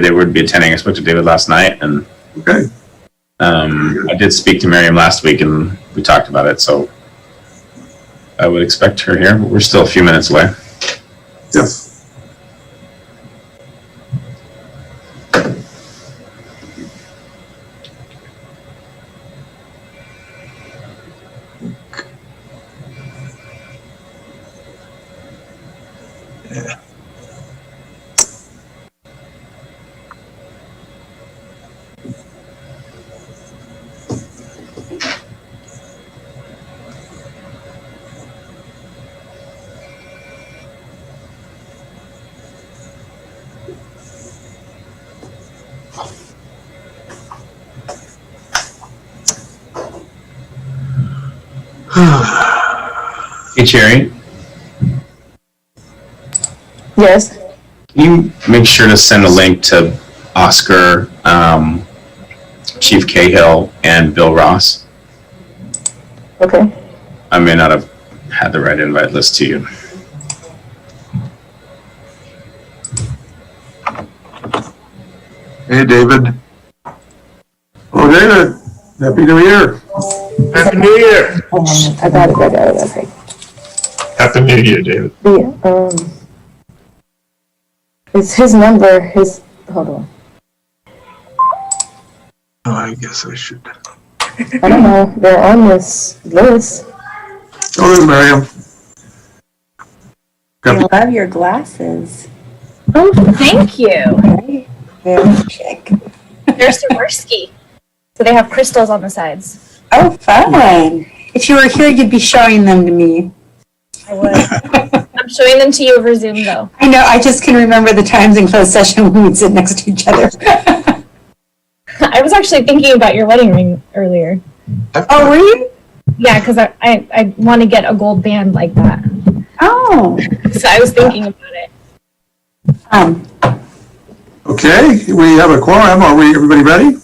they would be attending. I spoke to David last night, and Okay. I did speak to Miriam last week, and we talked about it. So I would expect her here, but we're still a few minutes away. Yes. Hey, Cherry. Yes. Can you make sure to send a link to Oscar, Chief Cahill, and Bill Ross? Okay. I may not have had the right invite list to you. Hey, David. Oh, David. Happy New Year. Happy New Year. I got it. Okay. Happy New Year, David. It's his number. Hold on. Oh, I guess I should. I don't know. They're on this list. Oh, there's Miriam. I love your glasses. Oh, thank you. Right? Very chic. They're Swarovski. So they have crystals on the sides. Oh, fun. If you were here, you'd be showing them to me. I would. I'm showing them to you over Zoom, though. I know. I just can remember the times in closed session when we'd sit next to each other. I was actually thinking about your wedding ring earlier. Oh, were you? Yeah, because I want to get a gold band like that. Oh. So I was thinking about it. Okay, we have a quorum. Are we everybody ready?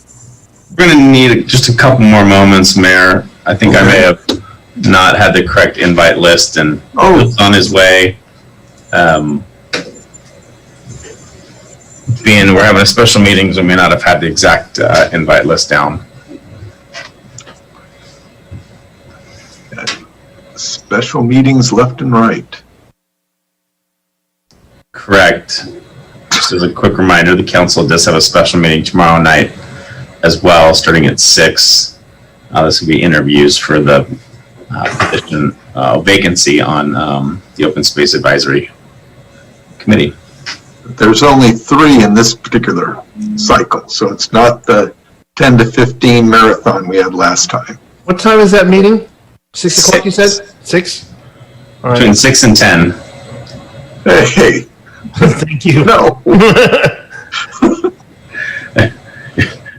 We're going to need just a couple more moments, Mayor. I think I may have not had the correct invite list, and Bill's on his way. Being we're having a special meeting, so we may not have had the exact invite list down. Special meetings left and right. Correct. Just as a quick reminder, the council does have a special meeting tomorrow night as well, starting at 6. This will be interviews for the position vacancy on the Open Space Advisory Committee. There's only 3 in this particular cycle, so it's not the 10 to 15 marathon we had last time. What time is that meeting? 6 o'clock, you said? 6? All right. Between 6 and 10. Hey, Thank you. no.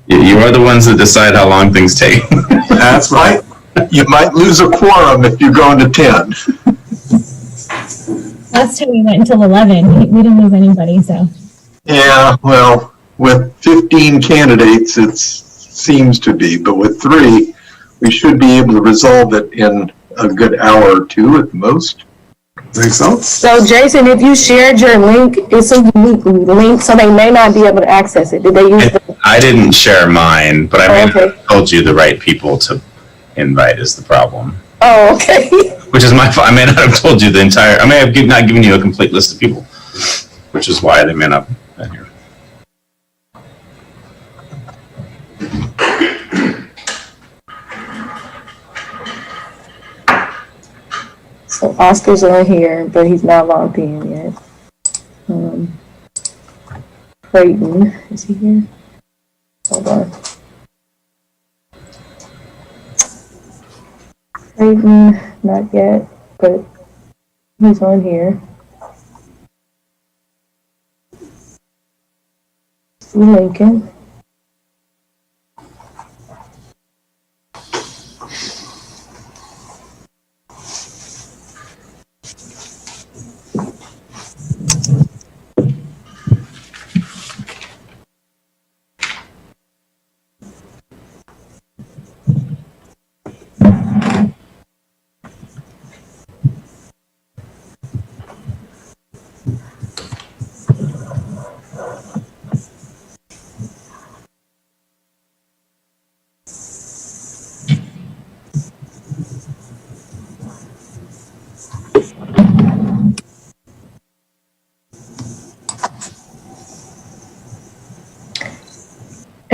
You are the ones that decide how long things take. That's right. You might lose a quorum if you go into 10. Last time we went until 11. We didn't lose anybody, so. Yeah, well, with 15 candidates, it seems to be, but with 3, we should be able to resolve it in a good hour or 2 at the most. Think so? So, Jason, if you shared your link, it's a unique link, so they may not be able to access it. Did they use the... I didn't share mine, but I may okay. have told you the right people to invite is the problem. Oh, okay. Which is my fault. I may not have told you the entire, I may have not given you a complete list of people, which is why they may not have been here. So, Oscar's on here, but he's not logged in yet. Creighton, is he here? Hold on. Creighton, not yet, but he's on here. See Lincoln.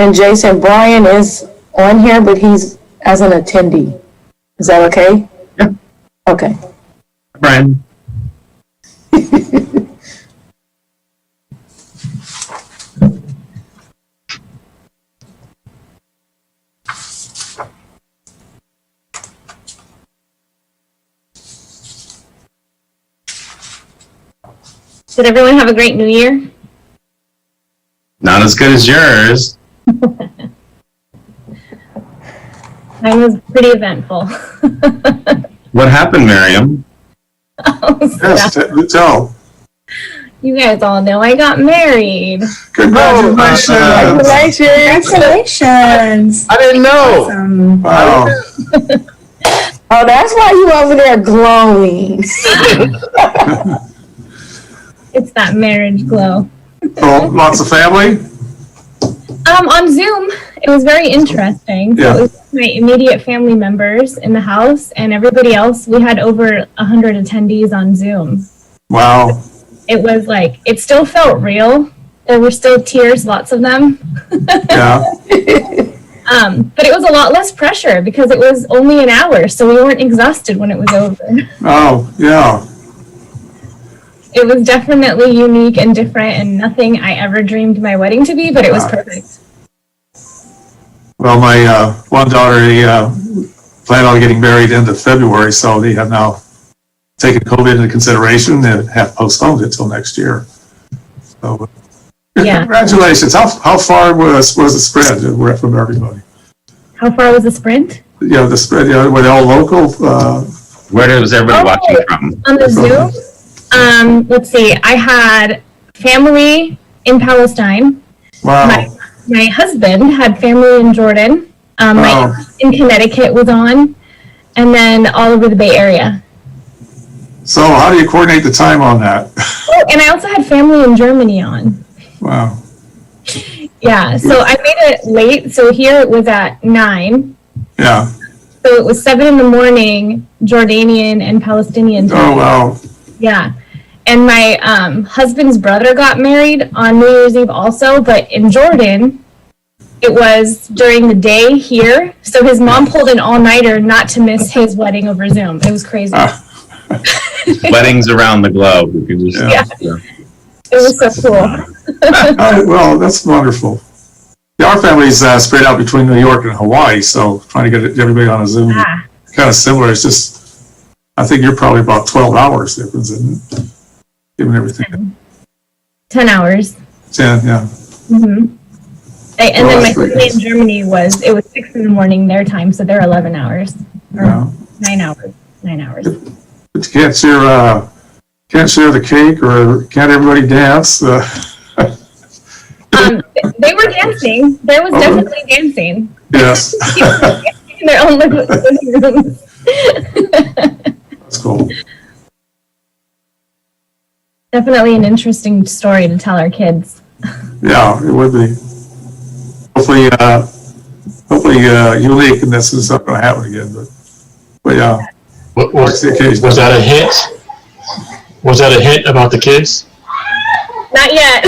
And Jason, Brian is on here, but he's as an attendee. Is that okay? Yeah. Okay. Brian. Did everyone have a great New Year? Not as good as yours. Mine was pretty eventful. What happened, Miriam? Yes, tell. You guys all know I got married. Congratulations. Congratulations. I didn't know. Awesome. Wow. Oh, that's why you over there glowing. It's that marriage glow. So, lots of family? On Zoom, it was very interesting. So Yeah. it was my immediate family members in the house and everybody else. We had over 100 attendees on Zoom. Wow. It was like, it still felt real. There were still tears, lots of them. Yeah. But it was a lot less pressure because it was only an hour, so we weren't exhausted when it was over. Oh, yeah. It was definitely unique and different and nothing I ever dreamed my wedding to be, but it was perfect. Well, my one daughter, he planned on getting married end of February, so they have now taken COVID into consideration and have postponed it till next year. So, Yeah. congratulations. How far was the spread from everybody? How far was the sprint? Yeah, the spread, were they all local? Where was everybody watching from? On the Zoom? Let's see. I had family in Palestine. Wow. My husband had family in Jordan. My Wow. aunt in Connecticut was on, and then all over the Bay Area. So how do you coordinate the time on that? Oh, and I also had family in Germany on. Wow. Yeah, so I made it late. So here it was at 9. Yeah. So it was 7 in the morning, Jordanian and Palestinian time. Oh, wow. Yeah. And my husband's brother got married on New Year's Eve also, but in Jordan, it was during the day here. So his mom pulled an all-nighter not to miss his wedding over Zoom. It was crazy. Weddings around the globe. We can just, Yeah. It was so cool. Well, that's wonderful. Yeah, our family's spread out between New York and Hawaii, so trying to get everybody on a Zoom Ah. kind of similar. It's just, I think you're probably about 12 hours difference, isn't it? Given everything. 10 hours. 10, yeah. Mm-hmm. And then my that's great. family in Germany it was 6 in the morning their time, so they're 11 hours. Or Yeah. 9 hours. 9 hours. But you can't share the cake, or can't everybody dance? They were dancing. There was definitely dancing. Yes. In their own living rooms. That's cool. Definitely an interesting story to tell our kids. Yeah, it would be. Hopefully, unique, and this is not going to happen again. But yeah, Was the occasion. that a hint? Was that a hint about the kids? Not yet.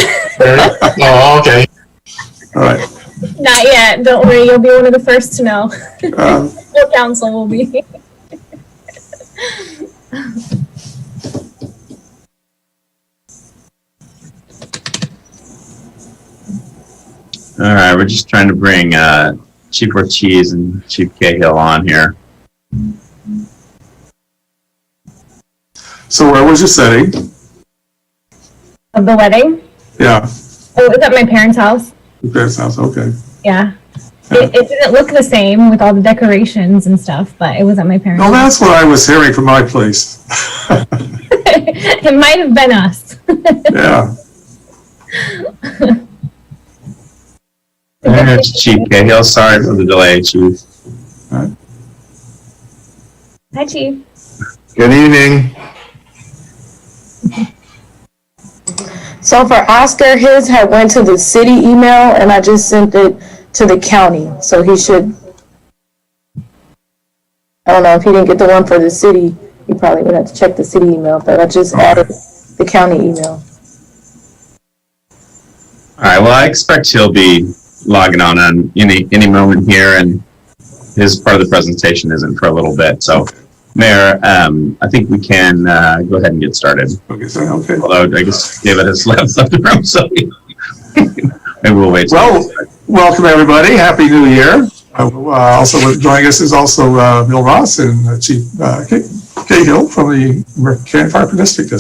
Oh, okay. All right. Not yet. Don't worry. You'll be one of the first to know. Full council will be. All right, we're just trying to bring Chief Ortiz and Chief Cahill on here. So where was your setting? Of the wedding? Yeah, Oh, it was at my parents' house. that sounds okay. Yeah. It didn't look the same with all the decorations and stuff, but it was at my parents' No, house. that's what I was hearing from my place. It might have been us. Yeah. There's Chief Cahill. Sorry for the delay, Chief. Hi, Chief. Good evening. So for Oscar, his had went to the city email, and I just sent it to the county. So he should, I don't know, if he didn't get the one for the city, he probably would have to check the city email, but I just added the county email. All right, well, I expect he'll be logging on any moment here, and his part of the presentation isn't for a little bit. So, Mayor, I think we can go ahead and get started. Okay, so, okay. Although I guess David has left the room, so maybe we'll wait. Well, welcome everybody. Happy New Year. Also joining us is also Bill Ross and Chief Cahill from the Canyon Fire District.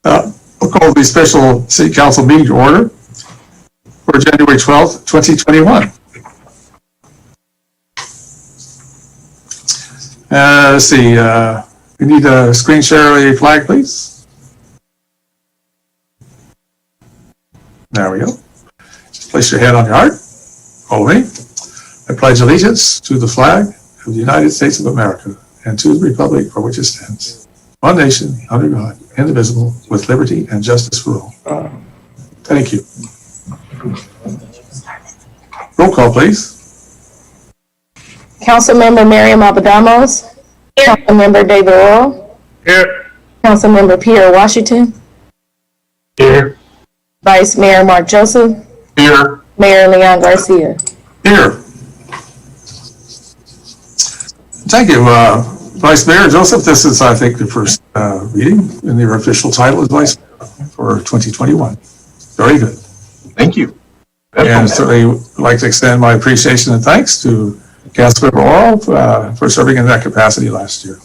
We'll call the special City Council meeting to order for January 12th, 2021. Let's see, we need a screen share a flag, please. There we go. Just place your hand on your heart. Follow me. I pledge allegiance to the flag of the United States of America and to the republic for which it stands, one nation, under God, indivisible, with liberty and justice for all. Thank you. Roll call, please. Councilmember Miriam Abadamos. Councilmember David Earl. Here. Councilmember Pierre Washington. Here. Vice Mayor Mark Joseph. Here. Mayor Leon Garcia. Here. Thank you, Vice Mayor Joseph. This is, I think, the first meeting in your official title as Vice Mayor for 2021. Very good. Thank you. And certainly would like to extend my appreciation and thanks to Councilmember Oral for serving in that capacity last year.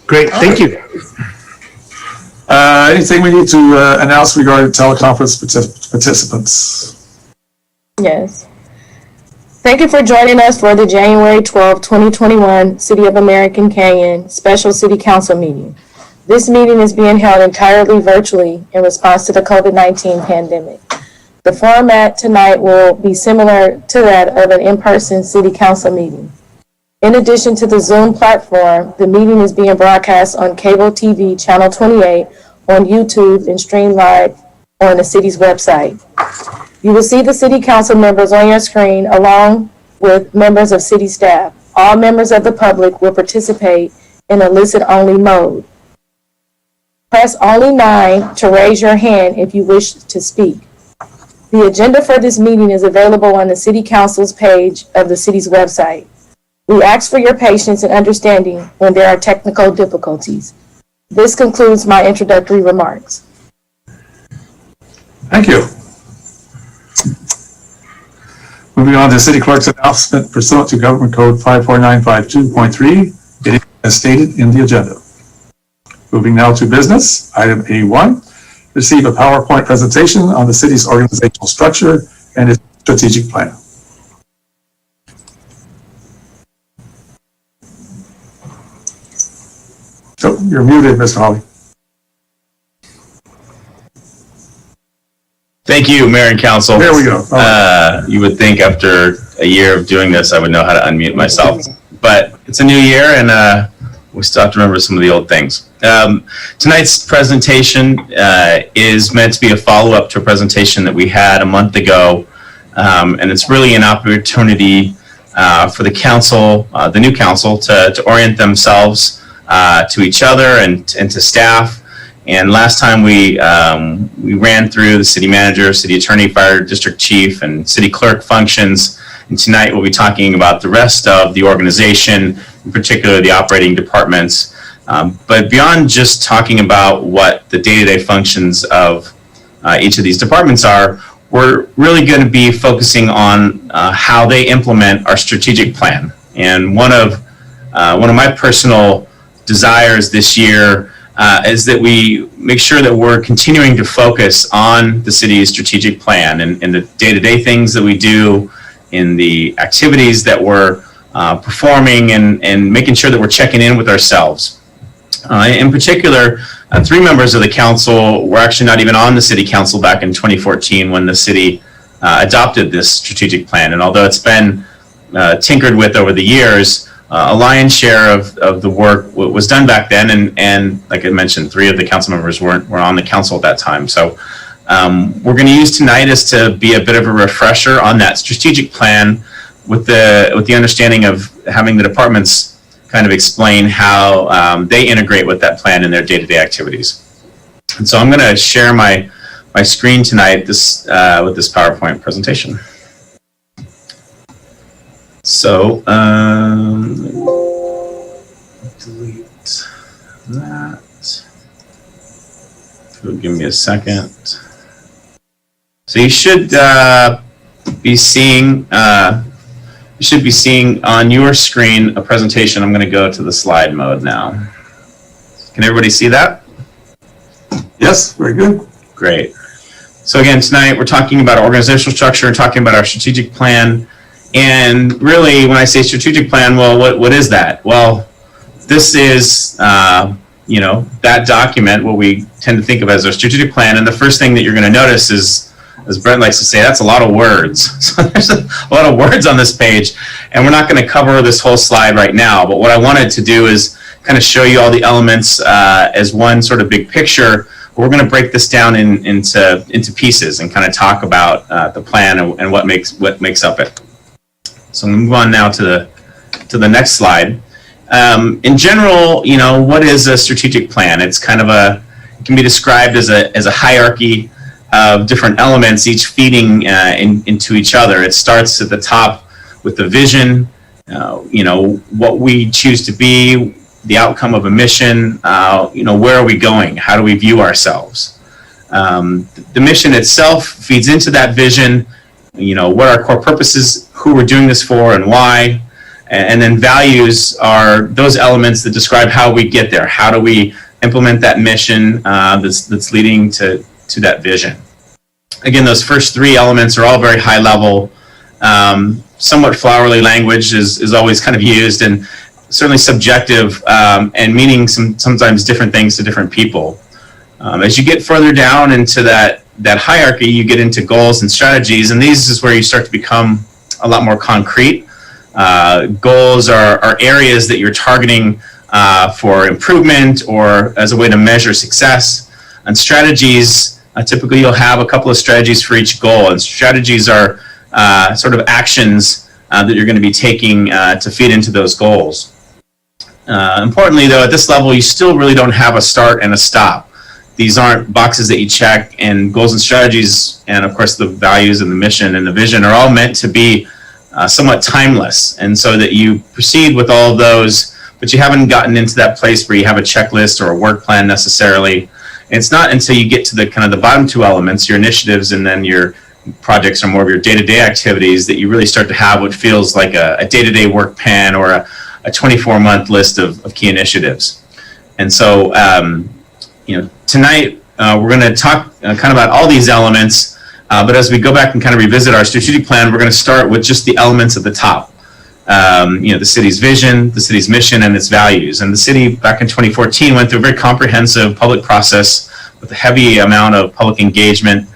Great, thank you. Anything we need to announce regarding teleconference participants? Yes. Thank you for joining us for the January 12, 2021 City of American Canyon Special City Council meeting. This meeting is being held entirely virtually in response to the COVID-19 pandemic. The format tonight will be similar to that of an in-person City Council meeting. In addition to the Zoom platform, the meeting is being broadcast on cable TV channel 28, on YouTube, and streamed live on the city's website. You will see the City Council members on your screen along with members of city staff. All members of the public will participate in a listen-only mode. Press only 9 to raise your hand if you wish to speak. The agenda for this meeting is available on the City Council's page of the city's website. We ask for your patience and understanding when there are technical difficulties. This concludes my introductory remarks. Thank you. Moving on to City Clerk's announcement pursuant to Government Code 54952.3, it is as stated in the agenda. Moving now to business, item A1, receive a PowerPoint presentation on the city's organizational structure and its strategic plan. So you're muted, Mr. Hawley. Thank you, Mayor and Council. There we go. You would think after a year of doing this, I would know how to unmute myself. But it's a new year, and we still have to remember some of the old things. Tonight's presentation is meant to be a follow-up to a presentation that we had a month ago, and it's really an opportunity for the council, the new council, to orient themselves to each other and to staff. And last time we ran through the city manager, city attorney, fire district chief, and city clerk functions. And tonight we'll be talking about the rest of the organization, in particular the operating departments. But beyond just talking about what the day-to-day functions of each of these departments are, we're really going to be focusing on how they implement our strategic plan. And one of my personal desires this year is that we make sure that we're continuing to focus on the city's strategic plan and the day-to-day things that we do, in the activities that we're performing, and making sure that we're checking in with ourselves. In particular, 3 members of the council were actually not even on the city council back in 2014 when the city adopted this strategic plan. And although it's been tinkered with over the years, a lion's share of the work was done back then, and like I mentioned, 3 of the council members weren't on the council at that time. So we're going to use tonight as to be a bit of a refresher on that strategic plan, with the understanding of having the departments kind of explain how they integrate with that plan in their day-to-day activities. And so I'm going to share my my screen tonight this with this PowerPoint presentation. So delete that. Give me a second. So you should be seeing on your screen a presentation. I'm going to go to the slide mode now. Can everybody see that? Yes, very good. Great. So again, tonight we're talking about our organizational structure and talking about our strategic plan. And really, when I say strategic plan, well, what is that? Well, this is that document, what we tend to think of as our strategic plan. And the first thing that you're going to notice is, as Brent likes to say, that's a lot of words. So there's a lot of words on this page, and we're not going to cover this whole slide right now. But what I wanted to do is kind of show you all the elements as one sort of big picture. We're going to break this down into pieces and kind of talk about the plan and what makes up it. So I'm going to move on now to the next slide. In general, what is a strategic plan? It's kind of it can be described as a hierarchy of different elements, each feeding into each other. It starts at the top with the vision, what we choose to be, the outcome of a mission, where are we going? How do we view ourselves? The mission itself feeds into that vision, what our core purposes, who we're doing this for and why. And then values are those elements that describe how we get there. How do we implement that mission that's leading to that vision? Again, those first three elements are all very high level. Somewhat flowery language is always kind of used, and certainly subjective and meaning sometimes different things to different people. As you get further down into that hierarchy, you get into goals and strategies, and these is where you start to become a lot more concrete. Goals are areas that you're targeting for improvement or as a way to measure success. And strategies, typically you'll have a couple of strategies for each goal, and strategies are sort of actions that you're going to be taking to feed into those goals. Importantly, though, at this level, you still really don't have a start and a stop. These aren't boxes that you check, and goals and strategies, and of course the values and the mission and the vision are all meant to be somewhat timeless, and so that you proceed with all of those, but you haven't gotten into that place where you have a checklist or a work plan necessarily. And it's not until you get to the kind of the bottom two elements, your initiatives and then your projects, or more of your day-to-day activities, that you really start to have what feels like a day-to-day work plan or a 24-month list of key initiatives. And so tonight we're going to talk kind of about all these elements. But as we go back and kind of revisit our strategic plan, we're going to start with just the elements at the top. The city's vision, the city's mission, and its values. And the city, back in 2014, went through a very comprehensive public process with a heavy amount of public engagement,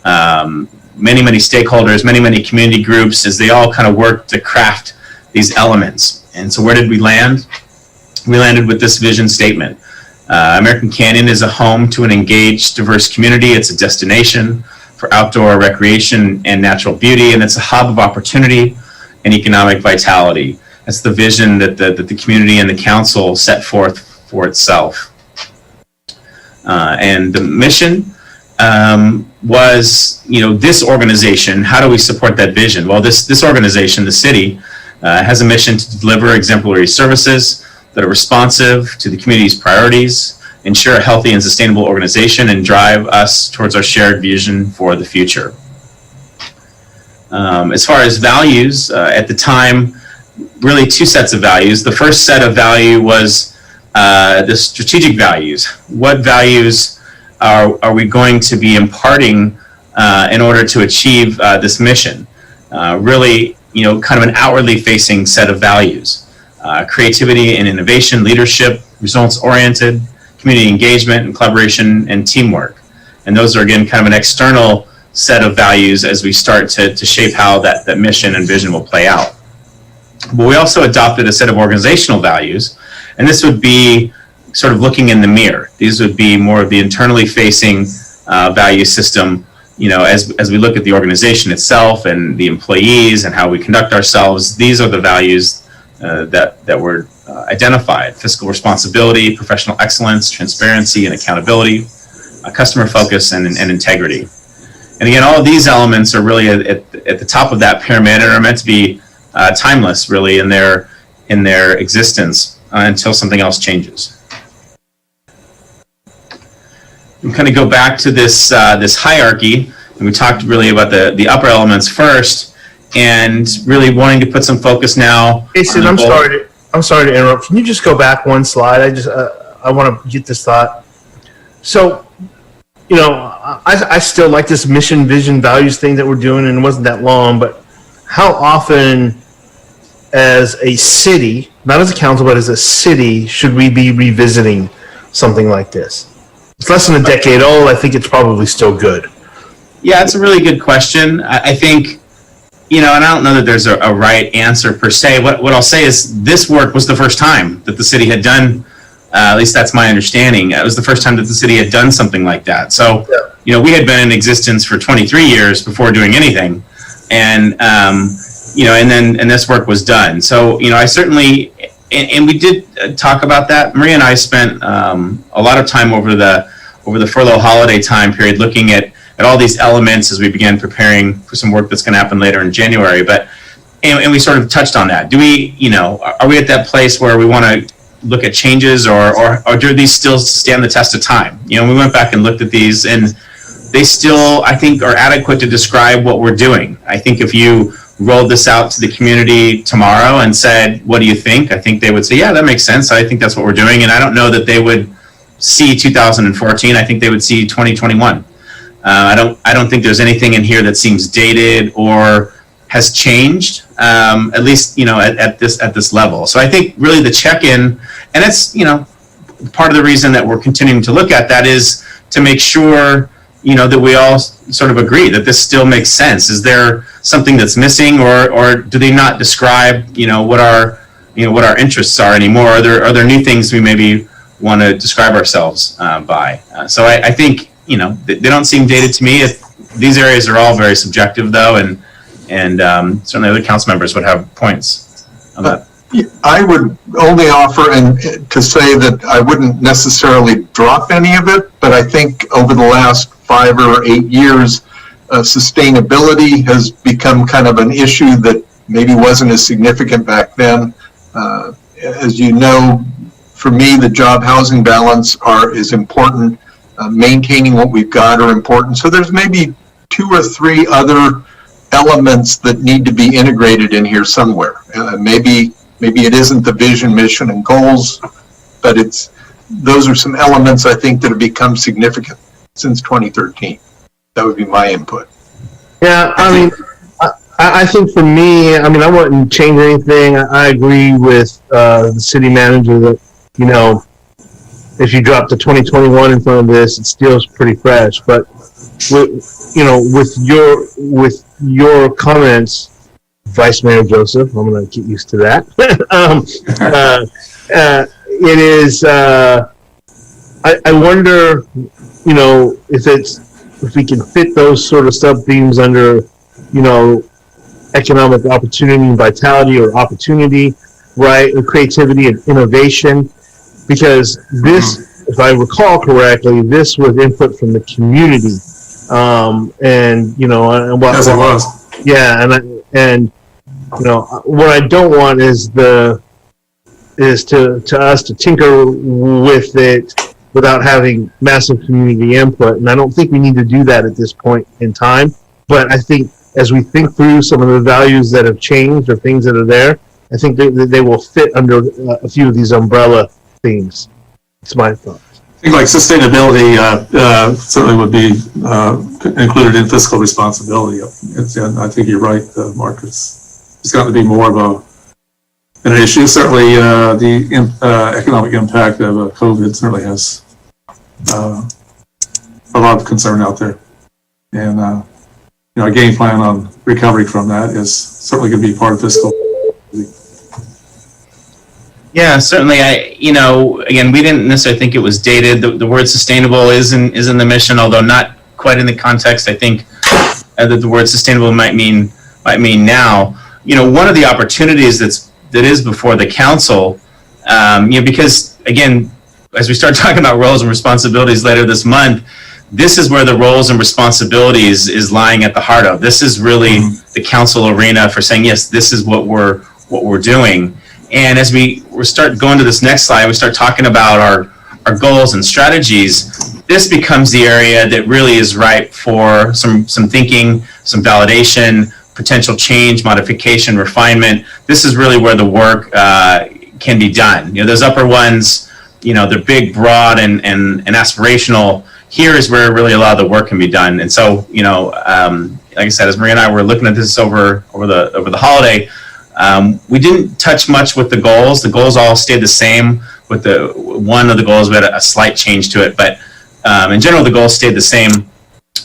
many stakeholders, many community groups, as they all kind of worked to craft these elements. And so where did we land? We landed with this vision statement. American Canyon is a home to an engaged, diverse community. It's a destination for outdoor recreation and natural beauty, and it's a hub of opportunity and economic vitality. That's the vision that the community and the council set forth for itself. And the mission was, this organization, how do we support that vision? Well, this organization, the city, has a mission to deliver exemplary services that are responsive to the community's priorities, ensure a healthy and sustainable organization, and drive us towards our shared vision for the future. As far as values, at the time, really two sets of values. The first set of value was the strategic values. What values are we going to be imparting in order to achieve this mission? Really, kind of an outwardly facing set of values. Creativity and innovation, leadership, results-oriented, community engagement and collaboration, and teamwork. And those are, again, kind of an external set of values as we start to shape how that mission and vision will play out. But we also adopted a set of organizational values, and this would be sort of looking in the mirror. These would be more of the internally facing value system, as we look at the organization itself and the employees and how we conduct ourselves. These are the values that were identified: fiscal responsibility, professional excellence, transparency, and accountability. customer focus and integrity. And again, all of these elements are really at the top of that pyramid and are meant to be timeless, really, in their existence until something else changes. We kind of go back to this hierarchy, and we talked really about the upper elements first, and really wanting to put some focus now. Jason, I'm sorry to interrupt. Can you just go back one slide? I want to get this thought. So, I still like this mission, vision, values thing that we're doing, and it wasn't that long, but how often as a city, not as a council, but as a city, should we be revisiting something like this? It's less than a decade old. I think it's probably still good. Yeah, it's a really good question. I think, and I don't know that there's a right answer per se. What I'll say is this work was the first time that the city had done, at least that's my understanding. It was the first time that the city had done something like that. So, we had been in existence for 23 years before doing anything. And, and this work was done. So, I certainly, and we did talk about that. Maria and I spent a lot of time over the furlough holiday time period looking at all these elements as we began preparing for some work that's going to happen later in January. And we sort of touched on that. Do we, are we at that place where we want to look at changes or do these still stand the test of time? We went back and looked at these, and they still, I think, are adequate to describe what we're doing. I think if you rolled this out to the community tomorrow and said, what do you think? I think they would say, yeah, that makes sense. I think that's what we're doing. And I don't know that they would see 2014. I think they would see 2021. I don't think there's anything in here that seems dated or has changed, at least, at this level. So I think really the check-in, and it's, part of the reason that we're continuing to look at that is to make sure, that we all sort of agree that this still makes sense. Is there something that's missing, or do they not describe, what our interests are anymore? Are there new things we maybe want to describe ourselves by? So I think, they don't seem dated to me. These areas are all very subjective, though, and certainly other council members would have points on that. I would only offer to say that I wouldn't necessarily drop any of it, but I think over the last 5 or 8 years, sustainability has become kind of an issue that maybe wasn't as significant back then. As you know, for me, the job housing balance is important. Maintaining what we've got are important. So there's maybe 2 or 3 other elements that need to be integrated in here somewhere. Maybe it isn't the vision, mission, and goals, but those are some elements I think that have become significant since 2013. That would be my input. Yeah, I think for me, I wouldn't change anything. I agree with the city manager that, if you drop the 2021 in front of this, it still is pretty fresh. But with your comments, Vice Mayor Joseph, I'm going to get used to that. It is. I wonder, if we can fit those sort of sub themes under, economic opportunity and vitality, or opportunity, right, or creativity and innovation, because this, if I recall correctly, this was input from the community, and what Yes, it was. Yeah, and what I don't want is to us to tinker with it without having massive community input, and I don't think we need to do that at this point in time. But I think as we think through some of the values that have changed or things that are there, I think they will fit under a few of these umbrella themes. It's my thought. I think like sustainability certainly would be included in fiscal responsibility. I think you're right, Mark. It's got to be more of an issue. Certainly, the economic impact of COVID certainly has a lot of concern out there, and a game plan on recovery from that is certainly going to be part of fiscal. Yeah, certainly. Again, we didn't necessarily think it was dated. The word sustainable is in the mission, although not quite in the context I think that the word sustainable might mean now. One of the opportunities that is before the council, because again, as we start talking about roles and responsibilities later this month, this is where the roles and responsibilities is lying at the heart of. This is really the council arena for saying, yes, this is what we're doing. And as we start going to this next slide, we start talking about our goals and strategies. This becomes the area that really is ripe for some thinking, some validation, potential change, modification, refinement. This is really where the work can be done. Those upper ones, they're big, broad, and aspirational. Here is where really a lot of the work can be done. And so, like I said, as Maria and I were looking at this over the holiday, we didn't touch much with the goals. The goals all stayed the same. With one of the goals, we had a slight change to it, but in general, the goals stayed the same.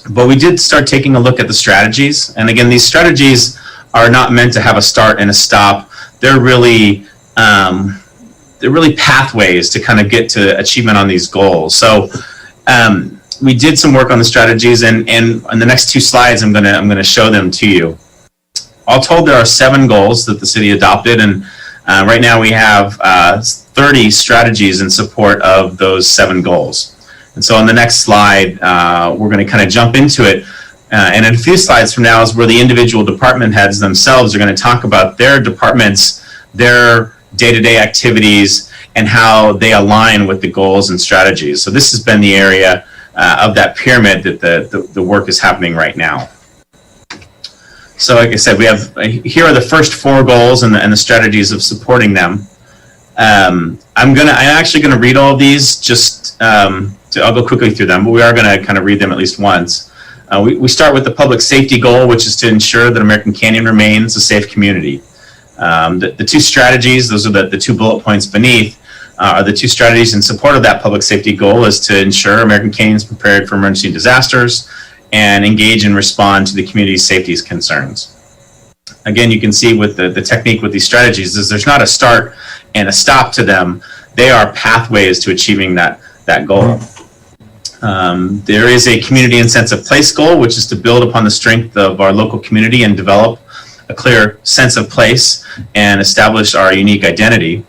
But we did start taking a look at the strategies. And again, these strategies are not meant to have a start and a stop. They're really pathways to kind of get to achievement on these goals. So we did some work on the strategies, and on the next two slides, I'm gonna show them to you. All told, there are 7 goals that the city adopted, and right now we have 30 strategies in support of those 7 goals. And so on the next slide, we're going to kind of jump into it. And in a few slides from now is where the individual department heads themselves are going to talk about their departments, their day-to-day activities, and how they align with the goals and strategies. So this has been the area of that pyramid that the work is happening right now. So like I said, we have here are the first 4 goals and the strategies of supporting them. I'm actually gonna read all of these. I'll go quickly through them, but we are gonna kind of read them at least once. We start with the public safety goal, which is to ensure that American Canyon remains a safe community. The 2 strategies, those are the 2 bullet points beneath, are the 2 strategies in support of that public safety goal, is to ensure American Canyon is prepared for emergency disasters and engage and respond to the community's safety concerns. Again, you can see with the technique with these strategies is there's not a start and a stop to them. They are pathways to achieving that goal. There is a community and sense of place goal, which is to build upon the strength of our local community and develop a clear sense of place and establish our unique identity.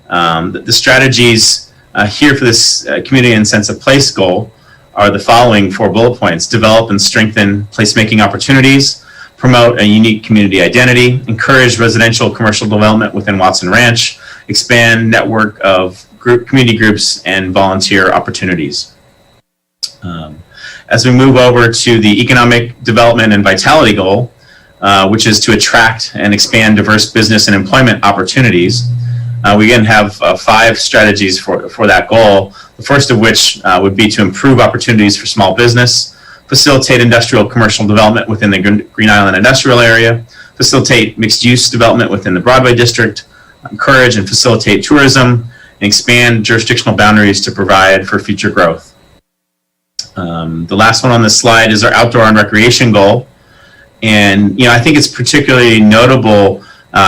The strategies here for this community and sense of place goal are the following 4 bullet points: develop and strengthen placemaking opportunities, promote a unique community identity, encourage residential commercial development within Watson Ranch, expand network of community groups, and volunteer opportunities. As we move over to the economic development and vitality goal, which is to attract and expand diverse business and employment opportunities, we again have 5 strategies for that goal. The first of which would be to improve opportunities for small business, facilitate industrial commercial development within the Green Island industrial area, facilitate mixed use development within the Broadway district, encourage and facilitate tourism, and expand jurisdictional boundaries to provide for future growth. The last one on this slide is our outdoor and recreation goal. And, I think it's particularly notable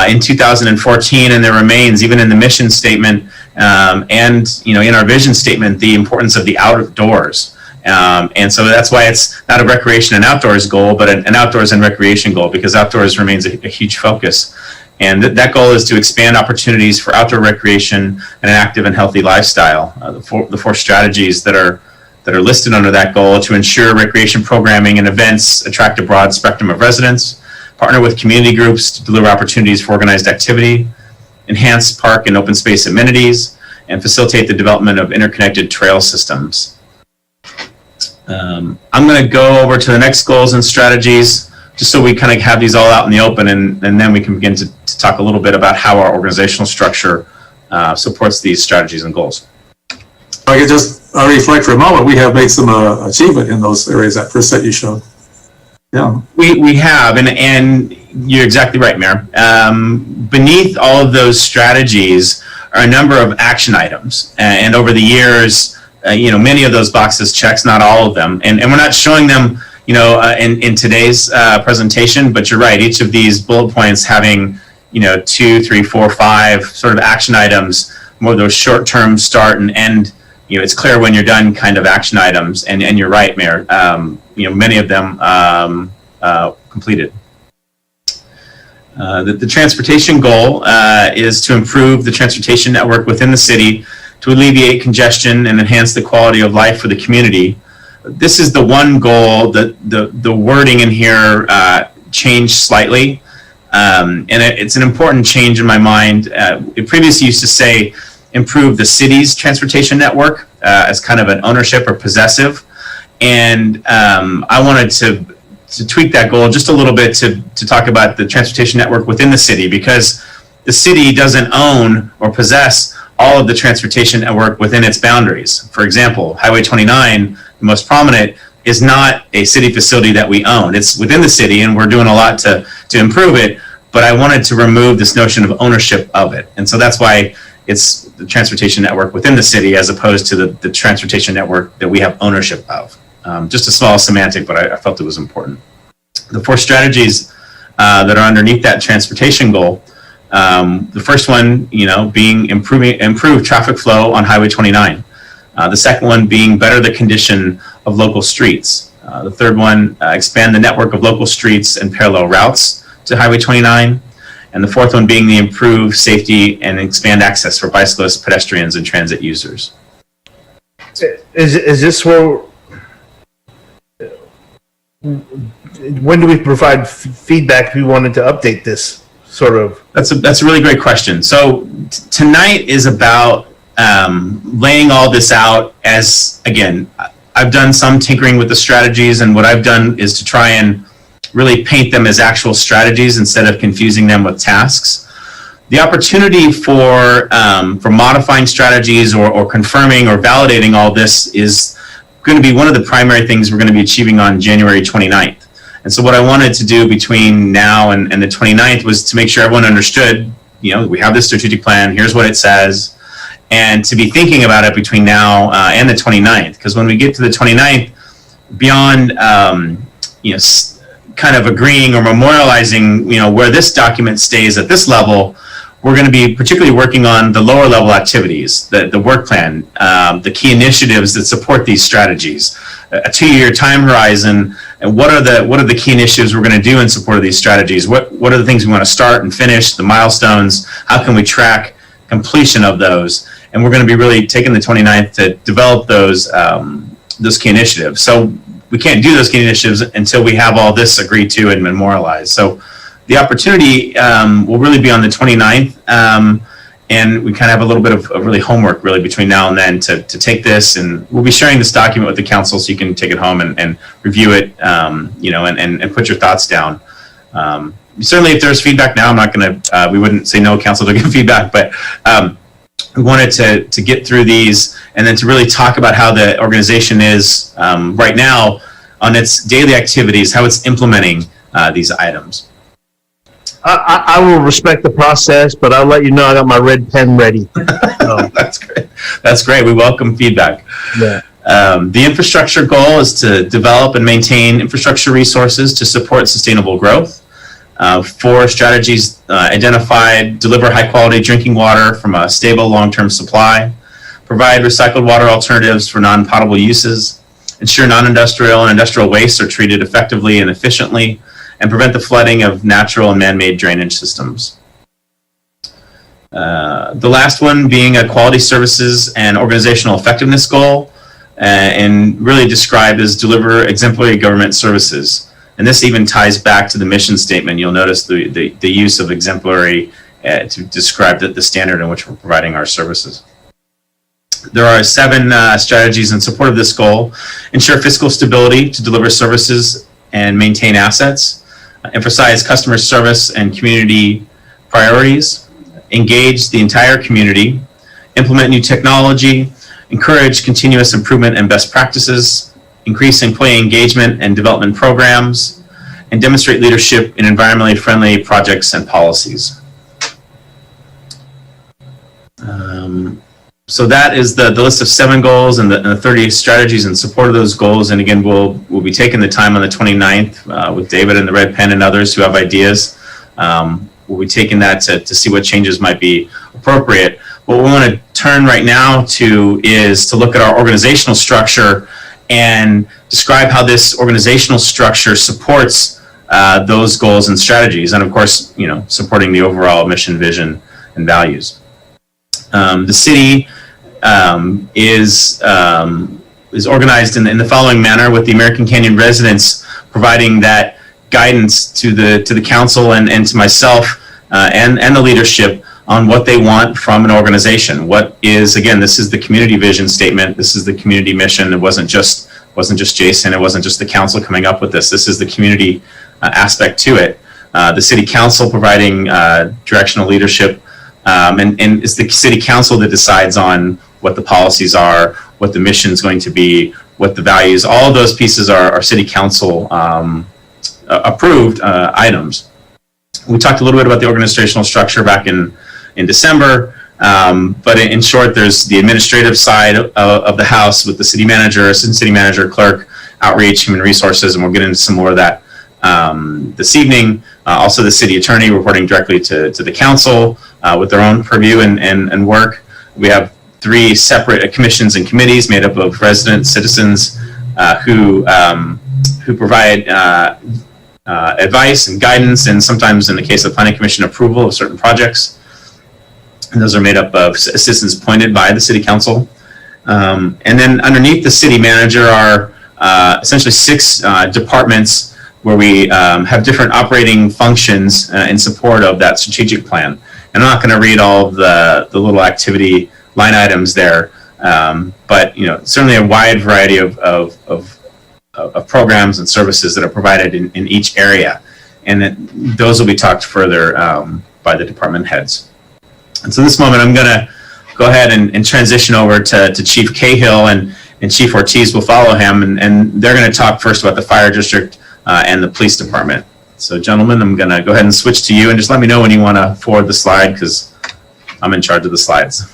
in 2014, and there remains, even in the mission statement and, in our vision statement, the importance of the outdoors. And so that's why it's not a recreation and outdoors goal, but an outdoors and recreation goal, because outdoors remains a huge focus. And that goal is to expand opportunities for outdoor recreation and an active and healthy lifestyle. The four strategies that are listed under that goal to ensure recreation programming and events attract a broad spectrum of residents, partner with community groups to deliver opportunities for organized activity, enhance park and open space amenities, and facilitate the development of interconnected trail systems. I'm going to go over to the next goals and strategies, just so we kind of have these all out in the open, and then we can begin to talk a little bit about how our organizational structure supports these strategies and goals. I could just reflect for a moment. We have made some achievement in those areas, that first set you showed. Yeah. We have, and you're exactly right, Mayor. Beneath all of those strategies are a number of action items, and over the years, many of those boxes checks, not all of them, and we're not showing them, in today's presentation. But you're right. Each of these bullet points having, 2, 3, 4, 5 sort of action items, more of those short-term start and end. It's clear when you're done kind of action items, and you're right, Mayor. Many of them completed. The transportation goal is to improve the transportation network within the city to alleviate congestion and enhance the quality of life for the community. This is the one goal that the wording in here changed slightly. And it's an important change in my mind. It previously used to say improve the city's transportation network as kind of an ownership or possessive. And I wanted to tweak that goal just a little bit to talk about the transportation network within the city, because the city doesn't own or possess all of the transportation network within its boundaries. For example, Highway 29, the most prominent, is not a city facility that we own. It's within the city, and we're doing a lot to improve it, but I wanted to remove this notion of ownership of it. And so that's why it's the transportation network within the city as opposed to the transportation network that we have ownership of. Just a small semantic, but I felt it was important. The 4 strategies that are underneath that transportation goal, the first one, being improve traffic flow on Highway 29. The second one being better the condition of local streets. The third one, expand the network of local streets and parallel routes to Highway 29. And the fourth one being the improve safety and expand access for bicyclists, pedestrians, and transit users. Is this where? When do we provide feedback if we wanted to update this sort of? That's a really great question. So tonight is about laying all this out as, again, I've done some tinkering with the strategies, and what I've done is to try and really paint them as actual strategies instead of confusing them with tasks. The opportunity for modifying strategies or confirming or validating all this is going to be one of the primary things we're going to be achieving on January 29th. And so what I wanted to do between now and the 29th was to make sure everyone understood, we have this strategic plan, here's what it says, and to be thinking about it between now and the 29th. Because when we get to the 29th, beyond, kind of agreeing or memorializing, where this document stays at this level, we're going to be particularly working on the lower level activities, the work plan, the key initiatives that support these strategies, a 2-year time horizon, and what are the key initiatives we're going to do in support of these strategies? What are the things we want to start and finish, the milestones, how can we track completion of those? And we're going to be really taking the 29th to develop those key initiatives. So we can't do those key initiatives until we have all this agreed to and memorialized. So the opportunity will really be on the 29th, and we kind of have a little bit of really homework really between now and then to take this, and we'll be sharing this document with the council so you can take it home and review it, and put your thoughts down. Certainly, if there's feedback now, I'm not going to, we wouldn't say no, council, to give feedback, but we wanted to get through these and then to really talk about how the organization is right now on its daily activities, how it's implementing these items. I will respect the process, but I'll let you know I got my red pen ready. That's great. That's great. We welcome feedback. Yeah. The infrastructure goal is to develop and maintain infrastructure resources to support sustainable growth. 4 strategies identified: deliver high quality drinking water from a stable long-term supply, provide recycled water alternatives for non-potable uses, ensure non-industrial and industrial wastes are treated effectively and efficiently, and prevent the flooding of natural and man-made drainage systems. The last one being a quality services and organizational effectiveness goal, and really described as deliver exemplary government services. And this even ties back to the mission statement. You'll notice the use of exemplary to describe the standard in which we're providing our services. There are 7 strategies in support of this goal: ensure fiscal stability to deliver services and maintain assets, emphasize customer service and community priorities, engage the entire community, implement new technology, encourage continuous improvement and best practices, increase employee engagement and development programs, and demonstrate leadership in environmentally friendly projects and policies. So that is the list of 7 goals and the 30 strategies in support of those goals. And again, we'll be taking the time on the 29th with David and the red pen and others who have ideas. We'll be taking that to see what changes might be appropriate. What we want to turn right now to is to look at our organizational structure and describe how this organizational structure supports those goals and strategies, and of course, supporting the overall mission, vision, and values. The city is organized in the following manner, with the American Canyon residents providing that guidance to the council and to myself and the leadership on what they want from an organization. What is, again, this is the community vision statement. This is the community mission. It wasn't just Jason. It wasn't just the council coming up with this. This is the community aspect to it. The city council providing directional leadership, and it's the city council that decides on what the policies are, what the mission is going to be, what the values. All of those pieces are city council approved items. We talked a little bit about the organizational structure back in December, but in short, there's the administrative side of the house with the city manager, assistant city manager, clerk, outreach, human resources, and we'll get into some more of that this evening. Also, the city attorney reporting directly to the council with their own purview and work. We have 3 separate commissions and committees made up of residents, citizens who provide advice and guidance, and sometimes, in the case of planning commission, approval of certain projects. And those are made up of assistants appointed by the city council. And then underneath the city manager are essentially 6 departments where we have different operating functions in support of that strategic plan. And I'm not going to read all of the little activity line items there, but certainly a wide variety of programs and services that are provided in each area, and those will be talked further by the department heads. And so this moment, I'm going to go ahead and transition over to Chief Cahill, and Chief Ortiz will follow him, and they're going to talk first about the fire district and the police department. So gentlemen, I'm going to go ahead and switch to you, and just let me know when you want to forward the slide, because I'm in charge of the slides.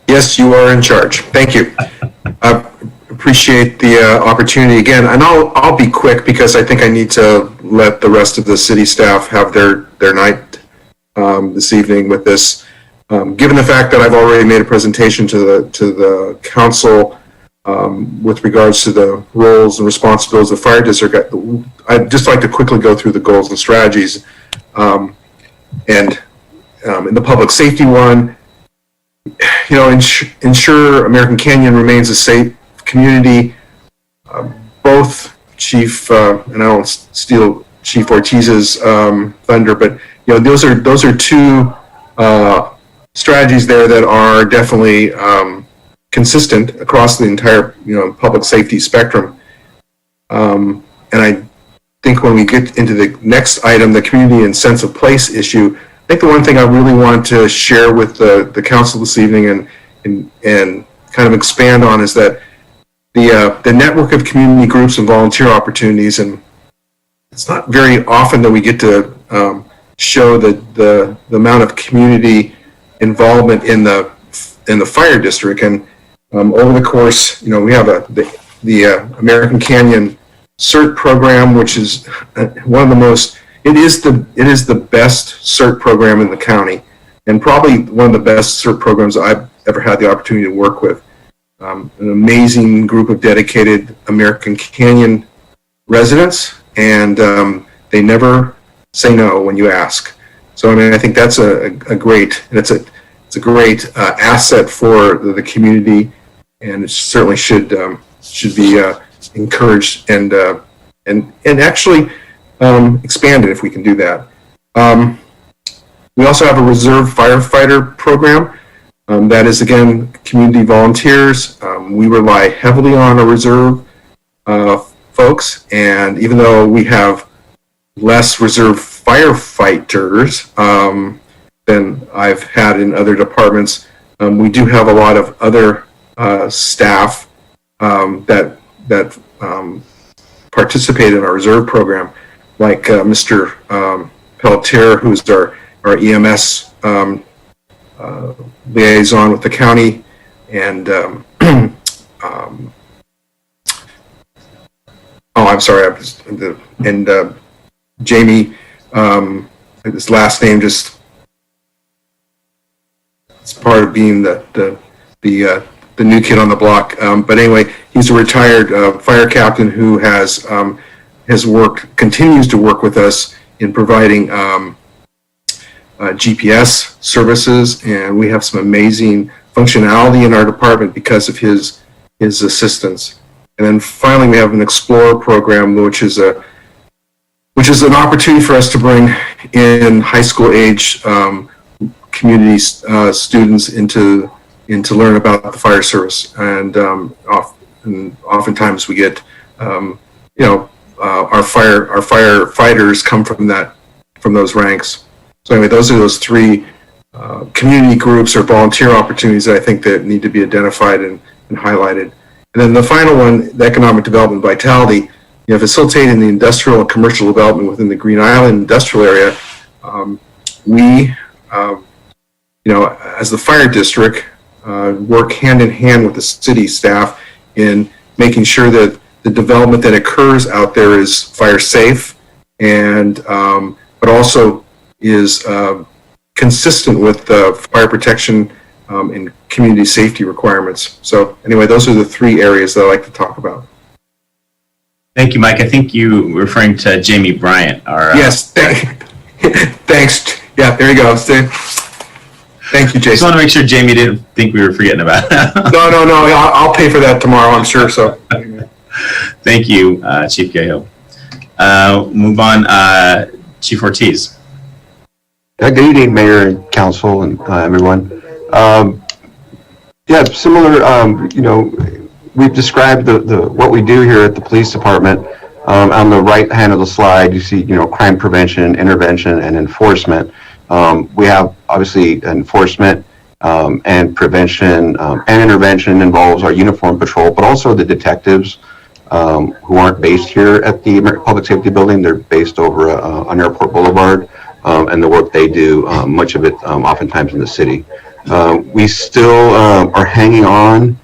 Yes, you are in charge. Thank you. I appreciate the opportunity again, and I'll be quick because I think I need to let the rest of the city staff have their night this evening with this. Given the fact that I've already made a presentation to the council with regards to the roles and responsibilities of the fire district, I'd just like to quickly go through the goals and strategies. And in the public safety one, ensure American Canyon remains a safe community. Both Chief, and I don't steal Chief Ortiz's thunder, but those are 2 strategies there that are definitely consistent across the entire public safety spectrum. And I think when we get into the next item, the community and sense of place issue, I think the one thing I really want to share with the council this evening and kind of expand on is that the network of community groups and volunteer opportunities, and it's not very often that we get to show the amount of community involvement in the fire district. And over the course, we have the American Canyon CERT program, which is one of the most. It is the best CERT program in the county, and probably one of the best CERT programs I've ever had the opportunity to work with. An amazing group of dedicated American Canyon residents, and they never say no when you ask. So I think that's a great asset for the community, and it certainly should be encouraged and actually expanded if we can do that. We also have a reserve firefighter program. That is, again, community volunteers. We rely heavily on our reserve folks, and even though we have less reserve firefighters than I've had in other departments, we do have a lot of other staff that participate in our reserve program, like Mr. Pelletier, who's our EMS liaison with the county, and Jamie, his last name just, it's part of being the new kid on the block. But anyway, he's a retired fire captain who continues to work with us in providing GPS services, and we have some amazing functionality in our department because of his assistance. And then finally, we have an Explorer program, which is an opportunity for us to bring in high school age community students into learn about the fire service. And oftentimes we get, our firefighters come from those ranks. So anyway, those are those three community groups or volunteer opportunities that I think that need to be identified and highlighted. And then the final one, the economic development vitality, facilitating the industrial and commercial development within the Green Island industrial area. We, as the fire district, work hand in hand with the city staff in making sure that the development that occurs out there is fire safe and but also is consistent with the fire protection and community safety requirements. So anyway, those are the three areas that I like to talk about. Thank you, Mike. I think you were referring to Jamie Bryant. Yes, thanks. Yeah, there you go. Thank you, Jason. Just want to make sure Jamie didn't think we were forgetting about it. No. I'll pay for that tomorrow, I'm sure. So, thank you, Chief Cahill. Move on, Chief Ortiz. Good evening, Mayor and Council and everyone. Similar. We've described the what we do here at the police department. On the right hand of the slide, you see crime prevention, intervention, and enforcement. We have obviously enforcement and prevention and intervention involves our uniform patrol, but also the detectives who aren't based here at the Public Safety Building. They're based over on Airport Boulevard, and the work they do, much of it oftentimes in the city. We still are hanging on,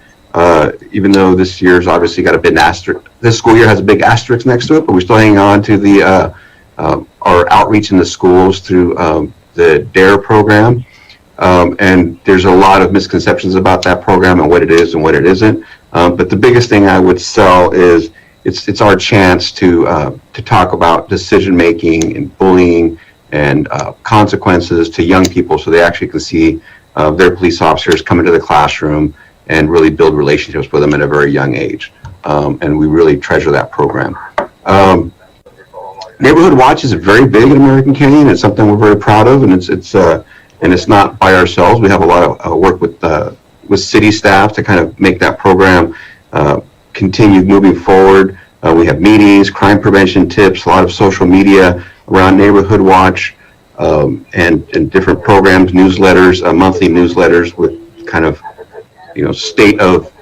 even though this year's obviously got a big asterisk. This school year has a big asterisk next to it, but we're still hanging on to the our outreach in the schools through the DARE program. And there's a lot of misconceptions about that program and what it is and what it isn't. But the biggest thing I would sell is it's our chance to talk about decision making and bullying and consequences to young people, so they actually can see their police officers come into the classroom and really build relationships with them at a very young age. And we really treasure that program. Neighborhood Watch is very big in American Canyon. It's something we're very proud of, and it's not by ourselves. We have a lot of work with city staff to kind of make that program continue moving forward. We have meetings, crime prevention tips, a lot of social media around Neighborhood Watch, and different programs, newsletters, monthly newsletters with kind of state of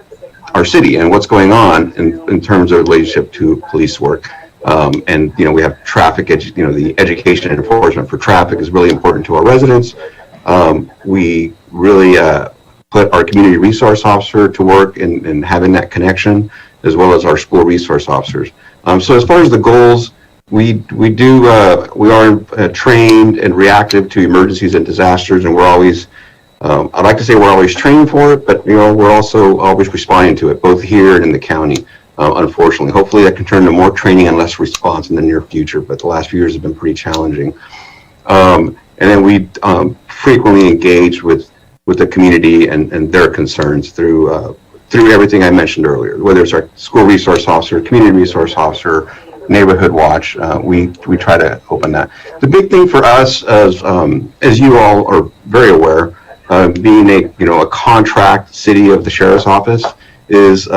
our city and what's going on in terms of relationship to police work. And we have traffic, the education and enforcement for traffic is really important to our residents. We really put our community resource officer to work in having that connection, as well as our school resource officers. So as far as the goals, we are trained and reactive to emergencies and disasters, and we're always, I'd like to say we're always trained for it, but we're also always responding to it, both here and in the county. Unfortunately, hopefully that can turn to more training and less response in the near future, but the last few years have been pretty challenging. And then we frequently engage with the community and their concerns through everything I mentioned earlier, whether it's our school resource officer, community resource officer, Neighborhood Watch. We try to open that. The big thing for us, as you all are very aware, being a contract city of the sheriff's office, is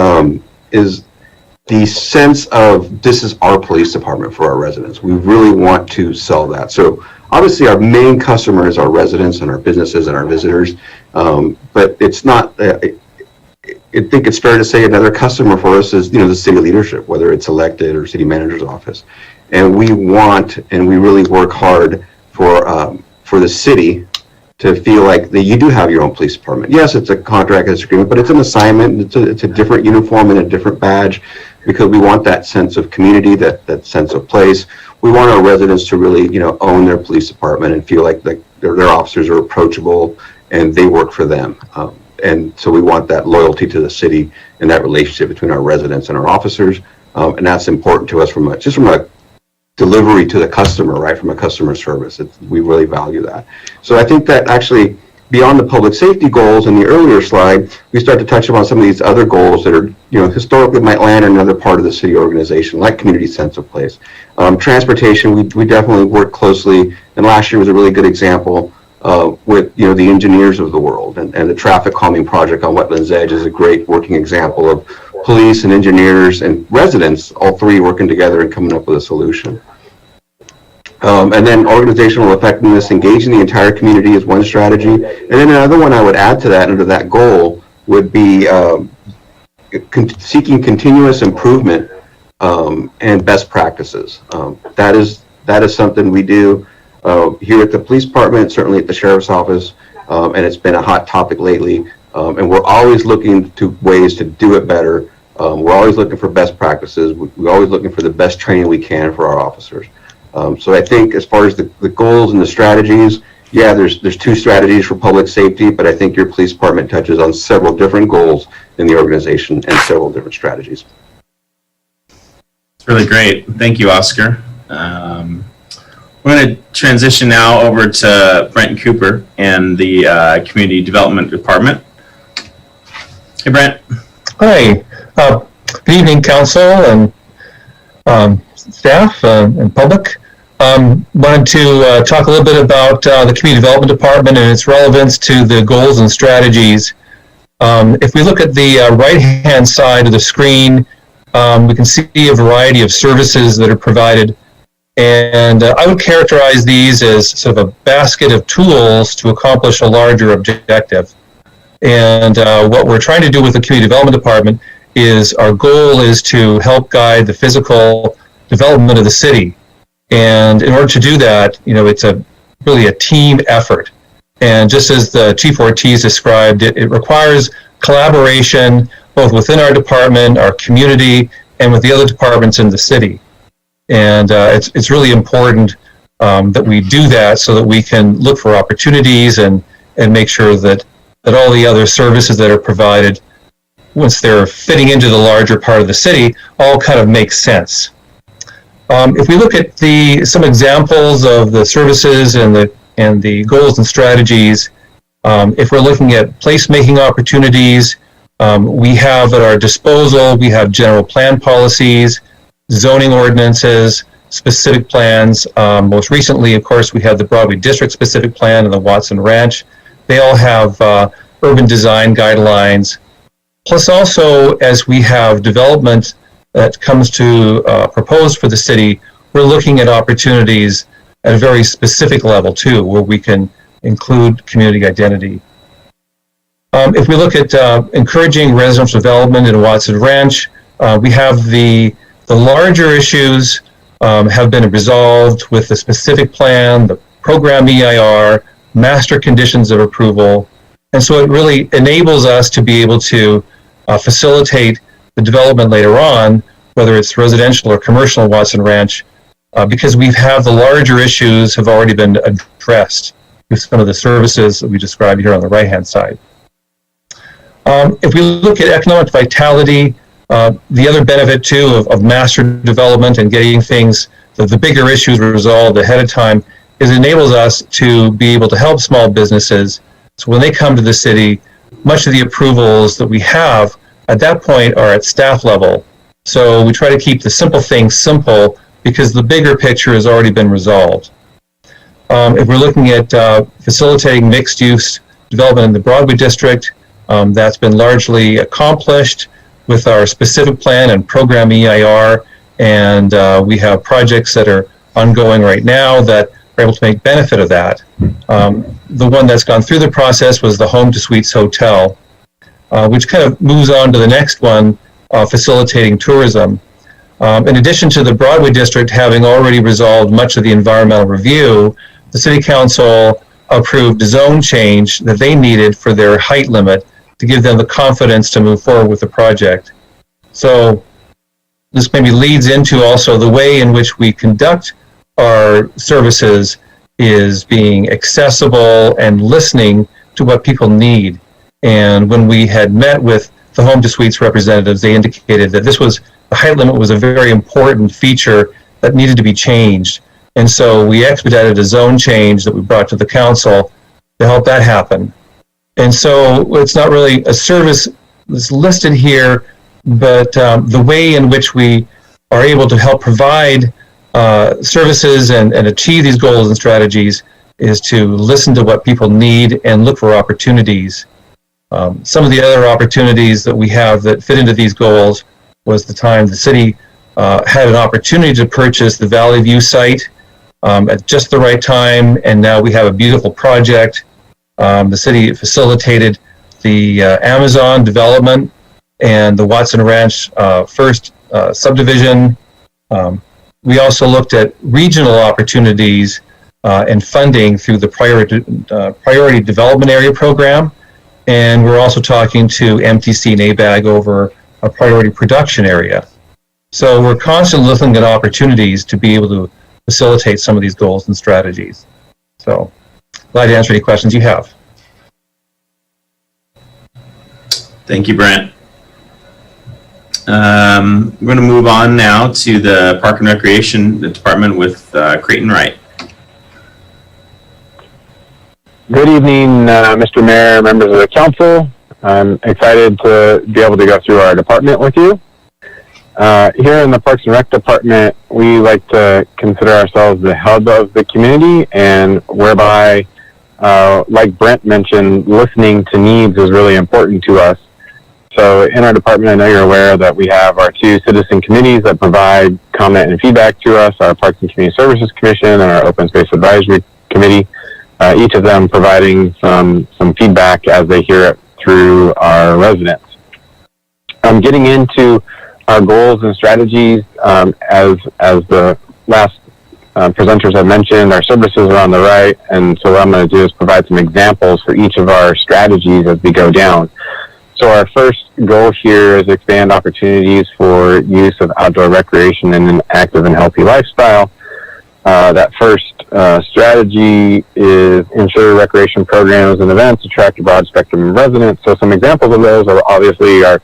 the sense of this is our police department for our residents. We really want to sell that. So obviously our main customer is our residents and our businesses and our visitors, but it's not, I think it's fair to say another customer for us is, the city leadership, whether it's elected or city manager's office. And we want, and we really work hard for the city to feel like that you do have your own police department. Yes, it's a contract, it's agreement, but it's an assignment. It's a different uniform and a different badge, because we want that sense of community, that sense of place. We want our residents to really, own their police department and feel like their officers are approachable and they work for them. And so we want that loyalty to the city and that relationship between our residents and our officers. And that's important to us from a delivery to the customer, right? From a customer service. We really value that. So I think that actually beyond the public safety goals in the earlier slide, we start to touch upon some of these other goals that are, historically might land in another part of the city organization, like community sense of place. Transportation, we definitely work closely, and last year was a really good example with, the engineers of the world, and the traffic calming project on Wetlands Edge is a great working example of police and engineers and residents, all three working together and coming up with a solution. And then organizational effectiveness, engaging the entire community is one strategy. And then another one I would add to that, under that goal, would be seeking continuous improvement and best practices. That is something we do here at the police department, certainly at the sheriff's office, and it's been a hot topic lately. And we're always looking to ways to do it better. We're always looking for best practices. We're always looking for the best training we can for our officers. So I think as far as the goals and the strategies, yeah, there's two strategies for public safety, but I think your police department touches on several different goals in the organization and several different strategies. It's really great. Thank you, Oscar. We're going to transition now over to Brent Cooper and the Community Development Department. Hey, Brent. Hi. Good evening, council and staff and public. Wanted to talk a little bit about the Community Development Department and its relevance to the goals and strategies. If we look at the right-hand side of the screen, we can see a variety of services that are provided. And I would characterize these as sort of a basket of tools to accomplish a larger objective. And what we're trying to do with the Community Development Department is our goal is to help guide the physical development of the city. And in order to do that, it's really a team effort. And just as the Chief Ortiz described, it requires collaboration both within our department, our community, and with the other departments in the city. And it's really important that we do that so that we can look for opportunities and make sure that all the other services that are provided, once they're fitting into the larger part of the city, all kind of make sense. If we look at some examples of the services and the goals and strategies, if we're looking at placemaking opportunities, we have at our disposal, we have general plan policies, zoning ordinances, specific plans. Most recently, of course, we have the Broadway District specific plan and the Watson Ranch. They all have urban design guidelines. Plus also, as we have development that comes to propose for the city, we're looking at opportunities at a very specific level too, where we can include community identity. If we look at encouraging residential development in Watson Ranch, we have the larger issues have been resolved with the specific plan, the program EIR, master conditions of approval, and so it really enables us to be able to facilitate the development later on, whether it's residential or commercial in Watson Ranch, because we have the larger issues have already been addressed with some of the services that we described here on the right-hand side. If we look at economic vitality, the other benefit too of master development and getting things, the bigger issues resolved ahead of time, is it enables us to be able to help small businesses. So when they come to the city, much of the approvals that we have at that point are at staff level. So we try to keep the simple things simple because the bigger picture has already been resolved. If we're looking at facilitating mixed use development in the Broadway District, that's been largely accomplished with our specific plan and program EIR, and we have projects that are ongoing right now that are able to make benefit of that. The one that's gone through the process was the Home to Suites Hotel, which kind of moves on to the next one, facilitating tourism. In addition to the Broadway District having already resolved much of the environmental review, the City Council approved a zone change that they needed for their height limit to give them the confidence to move forward with the project. So this maybe leads into also the way in which we conduct our services is being accessible and listening to what people need. And when we had met with the Home to Suites representatives, they indicated that the height limit was a very important feature that needed to be changed. And so we expedited a zone change that we brought to the council to help that happen. And so it's not really a service that's listed here, but the way in which we are able to help provide services and achieve these goals and strategies is to listen to what people need and look for opportunities. Some of the other opportunities that we have that fit into these goals was the time the city had an opportunity to purchase the Valley View site at just the right time, and now we have a beautiful project. The city facilitated the Amazon development and the Watson Ranch first subdivision. We also looked at regional opportunities and funding through the Priority Development Area Program, and we're also talking to MTC and ABAG over a priority production area. So we're constantly looking at opportunities to be able to facilitate some of these goals and strategies. So glad to answer any questions you have. Thank you, Brent. We're going to move on now to the Park and Recreation Department with Creighton Wright. Good evening, Mr. Mayor, members of the council. I'm excited to be able to go through our department with you. Here in the Parks and Rec Department, we like to consider ourselves the hub of the community, and whereby, like Brent mentioned, listening to needs is really important to us. So in our department, I know you're aware that we have our 2 citizen committees that provide comment and feedback to us, our Parks and Community Services Commission and our Open Space Advisory Committee, each of them providing some feedback as they hear it through our residents. Getting into our goals and strategies, as the last presenters have mentioned, our services are on the right, and so what I'm going to do is provide some examples for each of our strategies as we go down. So our first goal here is expand opportunities for use of outdoor recreation in an active and healthy lifestyle. That first strategy is ensure recreation programs and events attract a broad spectrum of residents. So some examples of those are obviously our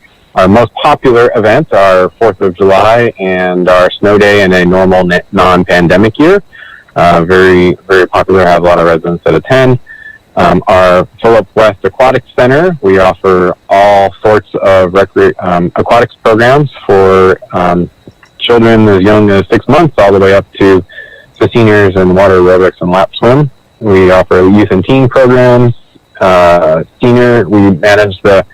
most popular events are 4th of July and our snow day in a normal non-pandemic year. Very, very popular, have a lot of residents that attend. Our Phillip West Aquatic Center, we offer all sorts of aquatics programs for children as young as 6 months all the way up to seniors in water aerobics and lap swim. We offer youth and teen programs. We manage the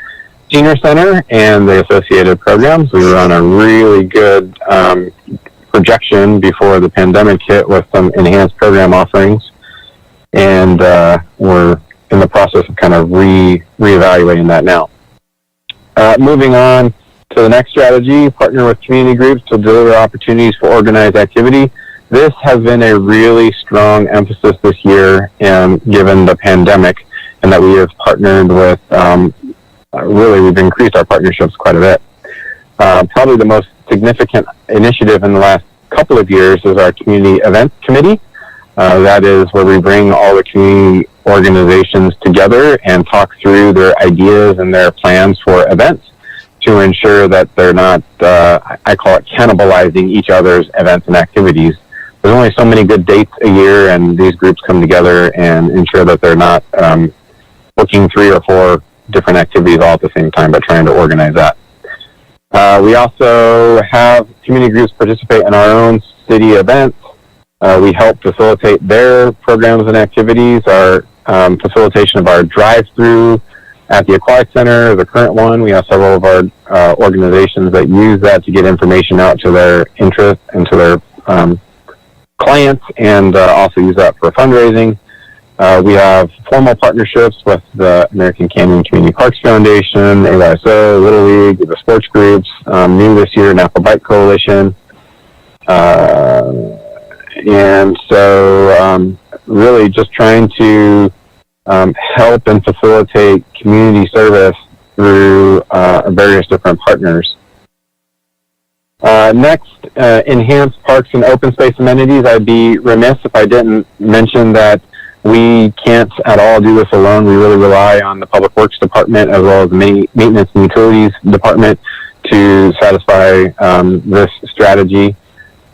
senior center and the associated programs. We run a really good projection before the pandemic hit with some enhanced program offerings. And we're in the process of kind of reevaluating that now. Moving on to the next strategy, partner with community groups to deliver opportunities for organized activity. This has been a really strong emphasis this year, given the pandemic, and that we have partnered with, we've increased our partnerships quite a bit. Probably the most significant initiative in the last couple of years is our community events committee. That is where we bring all the community organizations together and talk through their ideas and their plans for events to ensure that they're not, I call it cannibalizing each other's events and activities. There's only so many good dates a year, and these groups come together and ensure that they're not booking 3 or 4 different activities all at the same time, but trying to organize that. We also have community groups participate in our own city events. We help facilitate their programs and activities. Our facilitation of our drive-through at the Aquatic Center, the current one, we have several of our organizations that use that to get information out to their interest and to their clients, and also use that for fundraising. We have formal partnerships with the American Canyon Community Parks Foundation, AYSO, Little League, the sports groups, new this year, Napa Bike Coalition. And so really just trying to help and facilitate community service through various different partners. Next, enhance parks and open space amenities. I'd be remiss if I didn't mention that we can't at all do this alone. We really rely on the Public Works Department as well as the Maintenance and Utilities Department to satisfy this strategy.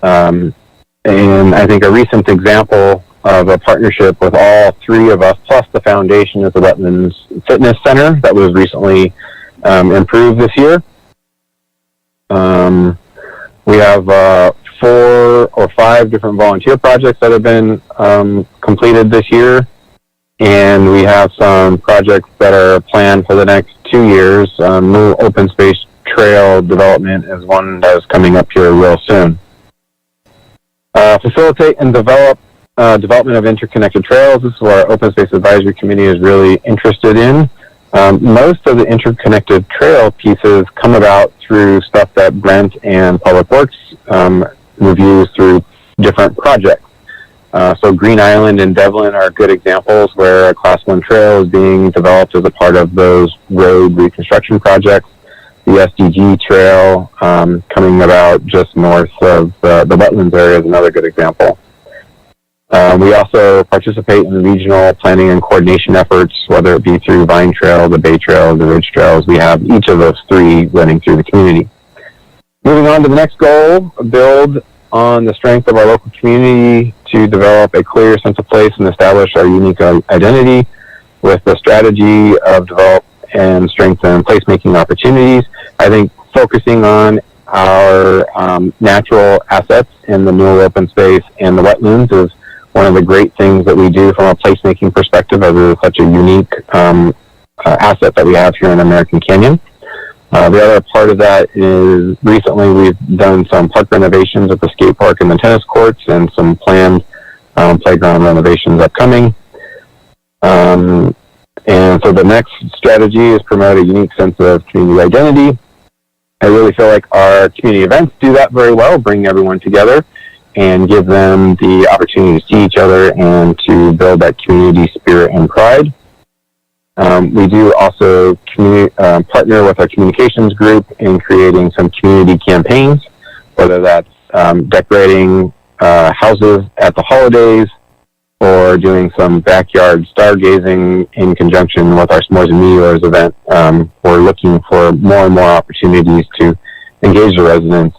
And I think a recent example of a partnership with all three of us, plus the foundation of the Wetlands Fitness Center that was recently improved this year. We have 4 or 5 different volunteer projects that have been completed this year, and we have some projects that are planned for the next 2 years. New open space trail development is one that is coming up here real soon. Facilitate and develop development of interconnected trails. This is what our Open Space Advisory Committee is really interested in. Most of the interconnected trail pieces come about through stuff that Brent and Public Works reviews through different projects. So Green Island and Devlin are good examples where a Class 1 trail is being developed as a part of those road reconstruction projects. The SDG trail coming about just north of the wetlands area is another good example. We also participate in regional planning and coordination efforts, whether it be through Vine Trail, the Bay Trail, the Ridge Trails. We have each of those 3 running through the community. Moving on to the next goal, build on the strength of our local community to develop a clear sense of place and establish our unique identity with the strategy of develop and strengthen placemaking opportunities. I think focusing on our natural assets in the new open space and the wetlands is one of the great things that we do from a placemaking perspective, as it is such a unique asset that we have here in American Canyon. The other part of that is recently we've done some park renovations at the skate park and the tennis courts, and some planned playground renovations upcoming. And so the next strategy is promote a unique sense of community identity. I really feel like our community events do that very well, bring everyone together and give them the opportunity to see each other and to build that community spirit and pride. We do also partner with our communications group in creating some community campaigns, whether that's decorating houses at the holidays, or doing some backyard stargazing in conjunction with our S'mores and Meteors event. We're looking for more and more opportunities to engage the residents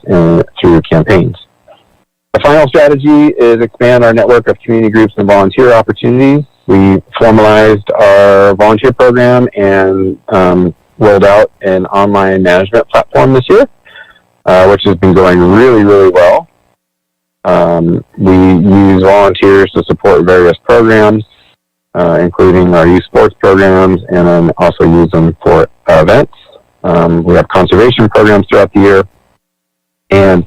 through campaigns. The final strategy is expand our network of community groups and volunteer opportunities. We formalized our volunteer program and rolled out an online management platform this year, which has been going really, really well. We use volunteers to support various programs, including our youth sports programs, and then also use them for events. We have conservation programs throughout the year, and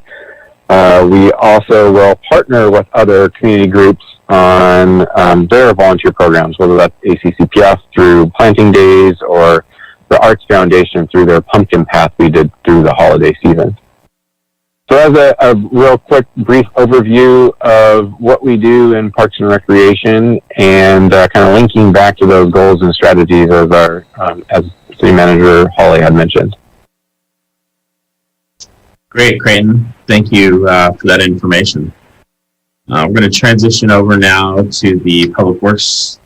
we also will partner with other community groups on their volunteer programs, whether that's ACCPF through planting days or the Arts Foundation through their pumpkin path we did through the holiday season. So as a real quick, brief overview of what we do in Parks and Recreation, and kind of linking back to those goals and strategies as our as City Manager Holly had mentioned. Great, Creighton. Thank you for that information. We're going to transition over now to the Public Works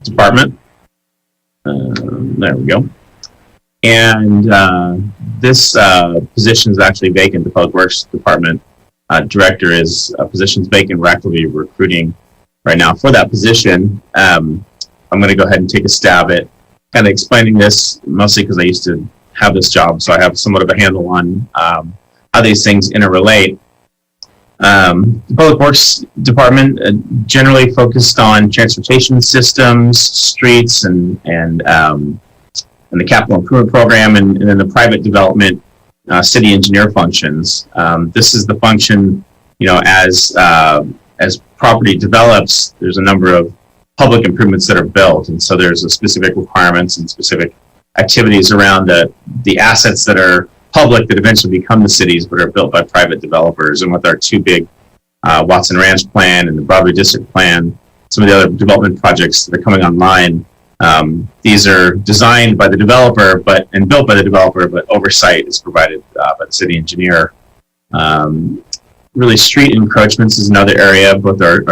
Department. There we go. And this position is actually vacant. The Public Works Department Director is position's vacant. We're actively recruiting right now for that position. I'm going to go ahead and take a stab at kind of explaining this, mostly because I used to have this job, so I have somewhat of a handle on how these things interrelate. The Public Works Department generally focused on transportation systems, streets, and the capital improvement program, and then the private development city engineer functions. This is the function, as property develops, there's a number of public improvements that are built, and so there's a specific requirements and specific activities around the assets that are public that eventually become the cities, but are built by private developers. And with our 2 big Watson Ranch plan and the Broadway District plan, some of the other development projects that are coming online, these are designed by the developer and built by the developer, but oversight is provided by the city engineer. Really, street encroachments is another area, both our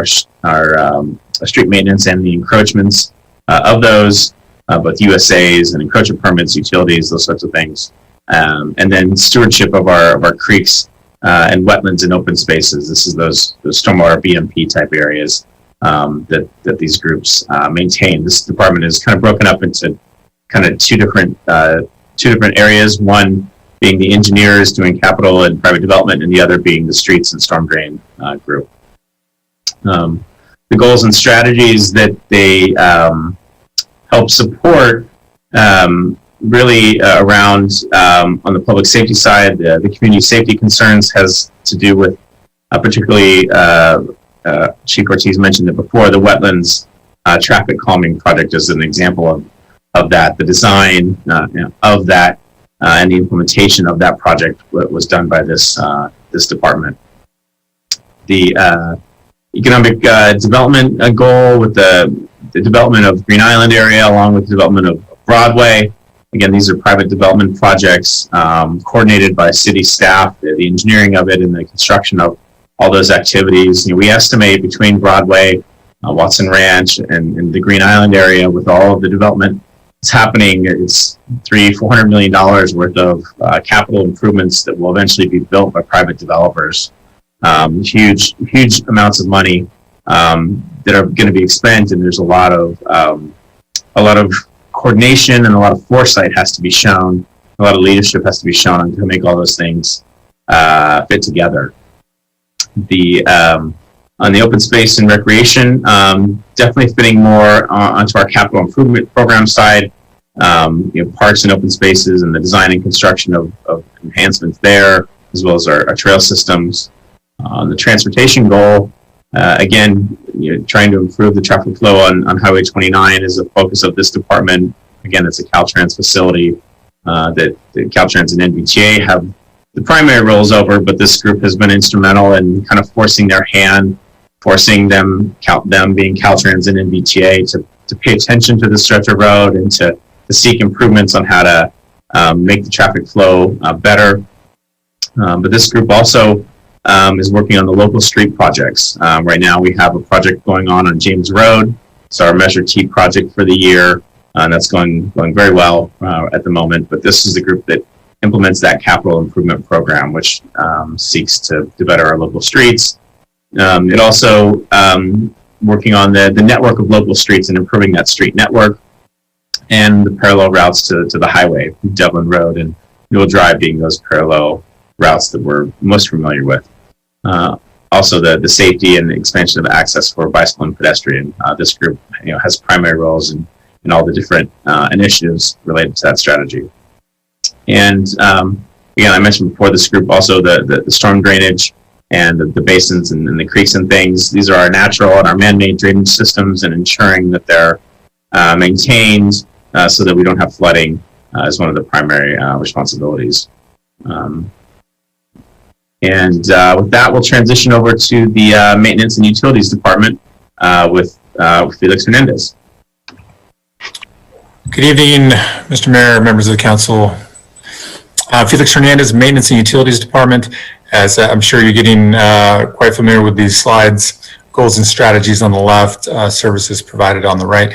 street maintenance and the encroachments of those, both USAs and encroachment permits, utilities, those sorts of things. And then stewardship of our creeks and wetlands and open spaces. This is those stormwater BMP type areas. that these groups maintain. This department is kind of broken up into kind of two different areas. One being the engineers doing capital and private development, and the other being the streets and storm drain group. The goals and strategies that they help support really around on the public safety side, the community safety concerns has to do with particularly Chief Ortiz mentioned it before, the wetlands traffic calming project is an example of that. The design of that and the implementation of that project was done by this department. The economic development goal with the development of Green Island area along with the development of Broadway. Again, these are private development projects coordinated by city staff, the engineering of it and the construction of all those activities. We estimate between Broadway, Watson Ranch, and the Green Island area with all of the development that's happening, it's $400 million worth of capital improvements that will eventually be built by private developers. Huge amounts of money that are going to be spent, and there's a lot of coordination and a lot of foresight has to be shown. A lot of leadership has to be shown to make all those things fit together. On the open space and recreation, definitely fitting more onto our capital improvement program side. Parks and open spaces and the design and construction of enhancements there, as well as our trail systems. The transportation goal, again, trying to improve the traffic flow on Highway 29 is a focus of this department. Again, it's a Caltrans facility that Caltrans and NVTA have the primary roles over, but this group has been instrumental in kind of forcing their hand, forcing them being Caltrans and NVTA to pay attention to the stretch of road and to seek improvements on how to make the traffic flow better. But this group also is working on the local street projects. Right now we have a project going on James Road. It's our Measure T project for the year, and that's going very well at the moment. But this is the group that implements that capital improvement program, which seeks to better our local streets. It also working on the network of local streets and improving that street network and the parallel routes to the highway, Devlin Road and Newell Drive being those parallel routes that we're most familiar with. Also the safety and the expansion of access for bicycle and pedestrian. This group has primary roles in all the different initiatives related to that strategy. And again, I mentioned before, this group also the storm drainage and the basins and the creeks and things. These are our natural and our man-made drainage systems, and ensuring that they're maintained so that we don't have flooding is one of the primary responsibilities. And with that, we'll transition over to the Maintenance and Utilities Department with Felix Hernandez. Good evening, Mr. Mayor, members of the council. Felix Hernandez, Maintenance and Utilities Department. As I'm sure you're getting quite familiar with these slides, goals and strategies on the left, services provided on the right.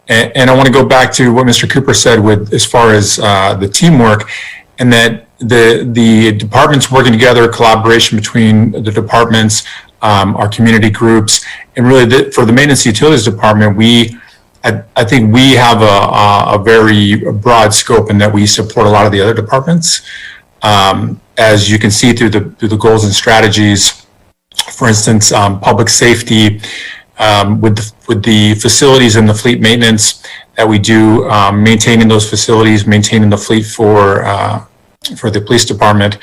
And I want to go back to what Mr. Cooper said with as far as the teamwork, and that the departments working together, collaboration between the departments, our community groups, and really for the Maintenance and Utilities Department, I think we have a very broad scope in that we support a lot of the other departments. As you can see through the goals and strategies, for instance, public safety, with the facilities and the fleet maintenance that we do, maintaining those facilities, maintaining the fleet for the police department,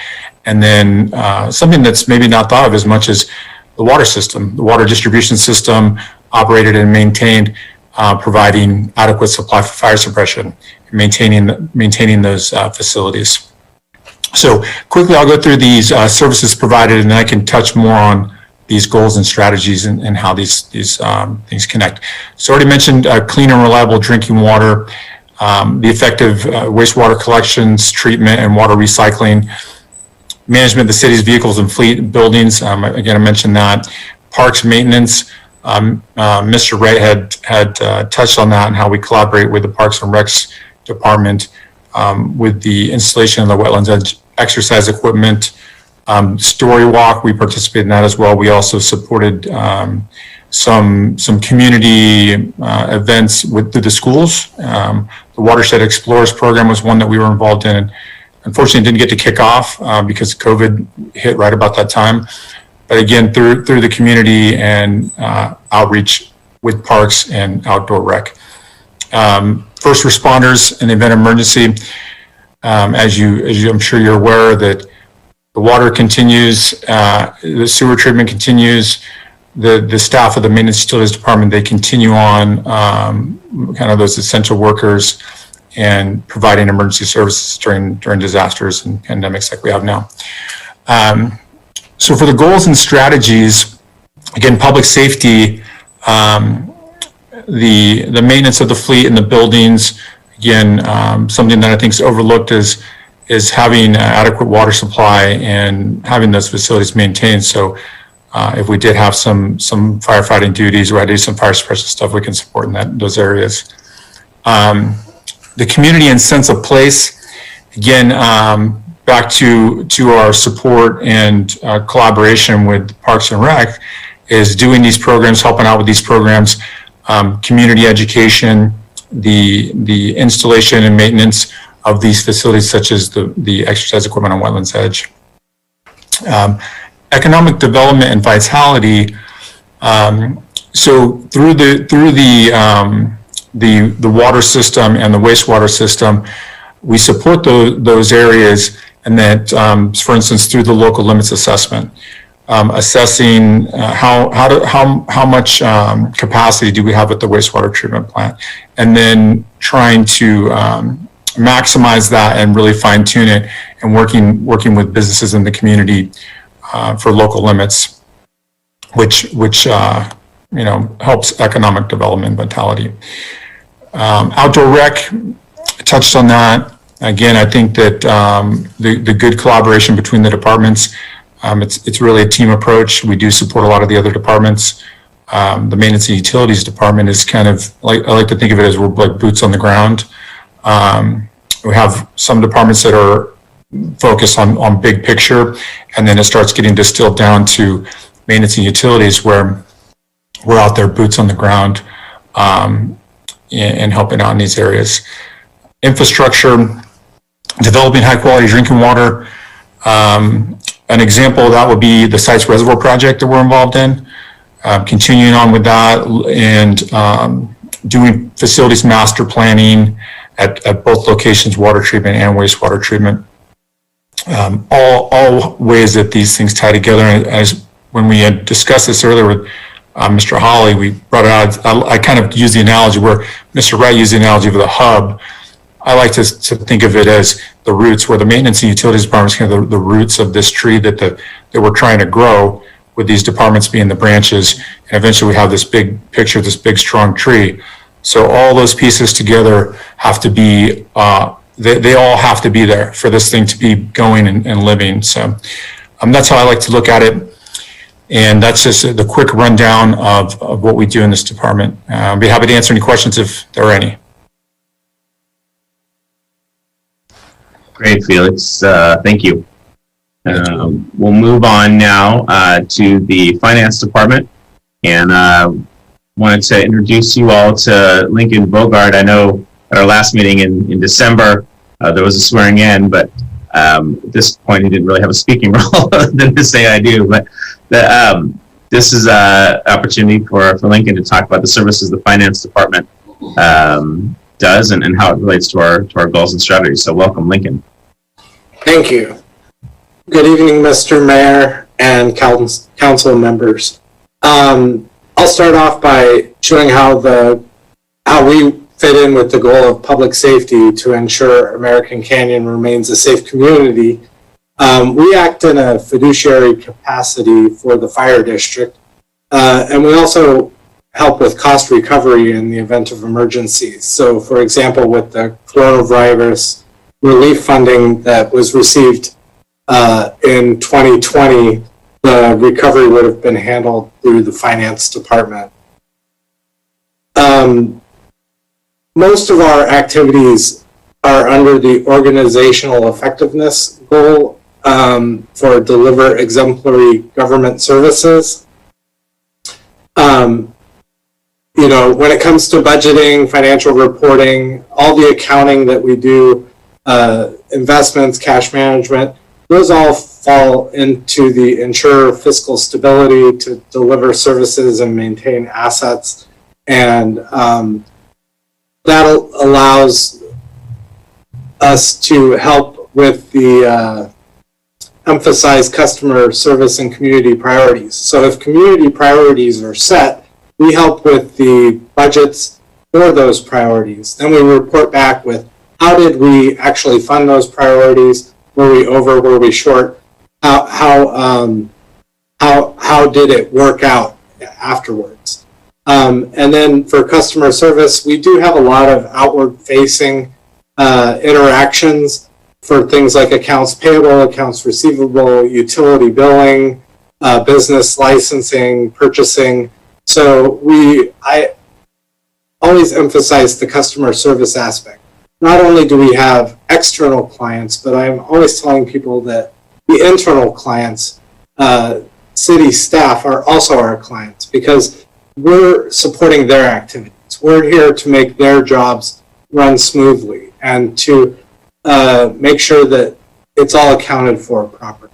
and then something that's maybe not thought of as much as the water system, the water distribution system, operated and maintained, providing adequate supply for fire suppression, and maintaining those facilities. So quickly, I'll go through these services provided, and then I can touch more on these goals and strategies and how these things connect. So I already mentioned clean and reliable drinking water, the effective wastewater collections, treatment, and water recycling, management of the city's vehicles and fleet buildings. Again, I mentioned that. Parks maintenance. Mr. Wright had touched on that and how we collaborate with the Parks and Recs Department with the installation of the wetlands exercise equipment. Story Walk, we participated in that as well. We also supported some community events through the schools. The Watershed Explorers program was one that we were involved in. And unfortunately, didn't get to kick off because COVID hit right about that time. But again, through the community and outreach with parks and outdoor rec. First responders in the event of emergency, as you I'm sure you're aware that the water continues, the sewer treatment continues, the staff of the maintenance utilities department, they continue on kind of those essential workers and providing emergency services during disasters and pandemics like we have now. So for the goals and strategies, again, public safety, the maintenance of the fleet and the buildings, again, something that I think is overlooked is having adequate water supply and having those facilities maintained. So if we did have some firefighting duties or I do some fire suppression stuff, we can support in those areas. The community and sense of place, again, back to our support and collaboration with Parks and Rec, is doing these programs, helping out with these programs, community education, the installation and maintenance of these facilities, such as the exercise equipment on Wetlands Edge. Economic development and vitality. So through the water system and the wastewater system, we support those areas, and that, for instance, through the local limits assessment, assessing how much capacity do we have at the wastewater treatment plant, and then trying to maximize that and really fine tune it, and working with businesses in the community for local limits, which helps economic development vitality. Outdoor rec, I touched on that. Again, I think that the good collaboration between the departments, it's really a team approach. We do support a lot of the other departments. The maintenance and utilities department is kind of I like to think of it as we're like boots on the ground. We have some departments that are focused on big picture, and then it starts getting distilled down to maintenance and utilities, where we're out there boots on the ground and helping out in these areas. Infrastructure, developing high quality drinking water. An example of that would be the Sites Reservoir project that we're involved in. Continuing on with that and doing facilities master planning at both locations, water treatment and wastewater treatment. All ways that these things tie together. And as when we had discussed this earlier with Mr. Hawley, we brought it out. I kind of used the analogy where Mr. Wright used the analogy of the hub. I like to think of it as the roots, where the maintenance and utilities departments kind of the roots of this tree that we're trying to grow, with these departments being the branches, and eventually we have this big picture, this big strong tree. So all those pieces together have to be, they all have to be there for this thing to be going and living. So that's how I like to look at it. And that's just the quick rundown of what we do in this department. I'll be happy to answer any questions if there are any. Great, Felix. Thank you. We'll move on now to the finance department, and wanted to introduce you all to Lincoln Bogart. I know at our last meeting in December, there was a swearing in, but at this point he didn't really have a speaking role other than to say I do. But this is an opportunity for Lincoln to talk about the services the finance department does and how it relates to our goals and strategies. So welcome, Lincoln. Thank you. Good evening, Mr. Mayor and council members. I'll start off by showing how we fit in with the goal of public safety to ensure American Canyon remains a safe community. We act in a fiduciary capacity for the fire district, and we also help with cost recovery in the event of emergencies. So, for example, with the coronavirus relief funding that was received in 2020, the recovery would have been handled through the finance department. Most of our activities are under the organizational effectiveness goal for deliver exemplary government services. You know, when it comes to budgeting, financial reporting, all the accounting that we do, investments, cash management, those all fall into the ensure fiscal stability to deliver services and maintain assets. And that allows us to help with the emphasize customer service and community priorities. So if community priorities are set, we help with the budgets for those priorities. Then we report back with how did we actually fund those priorities? Were we over? Were we short? How did it work out afterwards? And then for customer service, we do have a lot of outward-facing interactions for things like accounts payable, accounts receivable, utility billing, business licensing, purchasing. So I always emphasize the customer service aspect. Not only do we have external clients, but I'm always telling people that the internal clients, city staff, are also our clients because we're supporting their activities. We're here to make their jobs run smoothly and to make sure that it's all accounted for properly.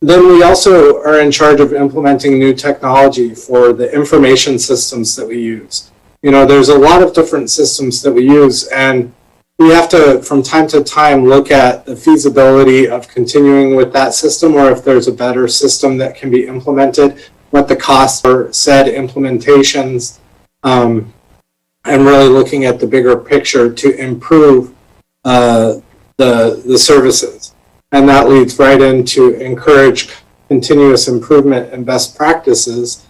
Then we also are in charge of implementing new technology for the information systems that we use. You know, there's a lot of different systems that we use, and we have to, from time to time, look at the feasibility of continuing with that system or if there's a better system that can be implemented, what the costs for said implementations, and really looking at the bigger picture to improve the services. And that leads right into encourage continuous improvement and best practices.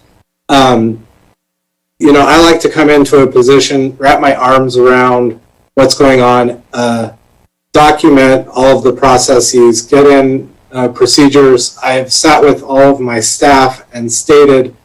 You know, I like to come into a position, wrap my arms around what's going on, document all of the processes, get in procedures. I've sat with all of my staff and stated,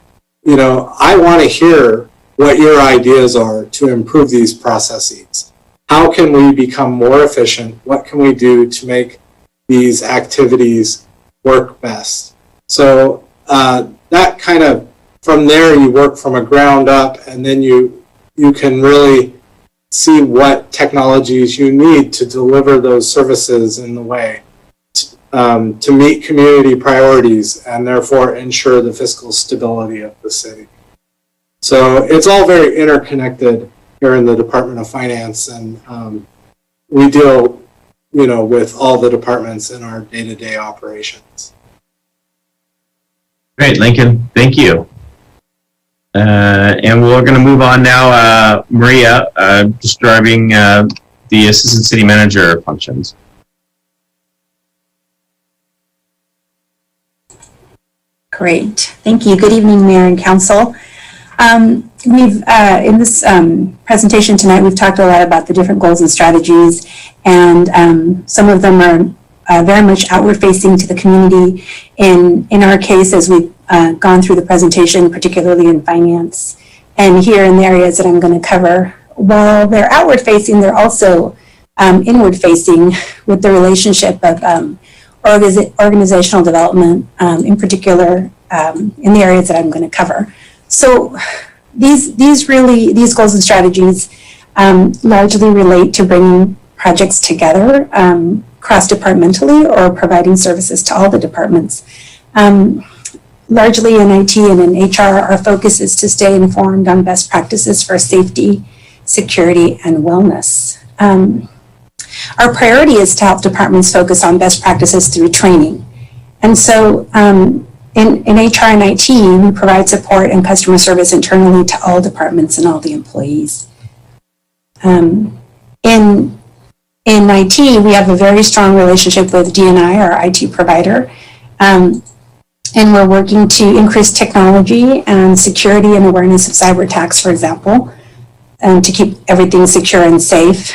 you know, I want to hear what your ideas are to improve these processes. How can we become more efficient? What can we do to make these activities work best? So that kind of, from there you work from a ground up, and then you can really see what technologies you need to deliver those services in the way to meet community priorities and therefore ensure the fiscal stability of the city. So it's all very interconnected here in the Department of Finance, and we deal, you know, with all the departments in our day-to-day operations. Great, Lincoln. Thank you. And we're going to move on now. Maria, describing the Assistant City Manager functions. Great. Thank you. Good evening, Mayor and Council. We've, in this presentation tonight, we've talked a lot about the different goals and strategies, and some of them are very much outward facing to the community. In our case, as we've gone through the presentation, particularly in finance, and here in the areas that I'm going to cover, while they're outward facing, they're also inward facing with the relationship of organizational development, in particular in the areas that I'm going to cover. So these goals and strategies largely relate to bringing projects together cross-departmentally or providing services to all the departments. Largely in IT and in HR, our focus is to stay informed on best practices for safety, security, and wellness. Our priority is to help departments focus on best practices through training. And so in HR and IT, we provide support and customer service internally to all departments and all the employees. In IT, we have a very strong relationship with DNI, our IT provider, and we're working to increase technology and security and awareness of cyber attacks, for example, to keep everything secure and safe.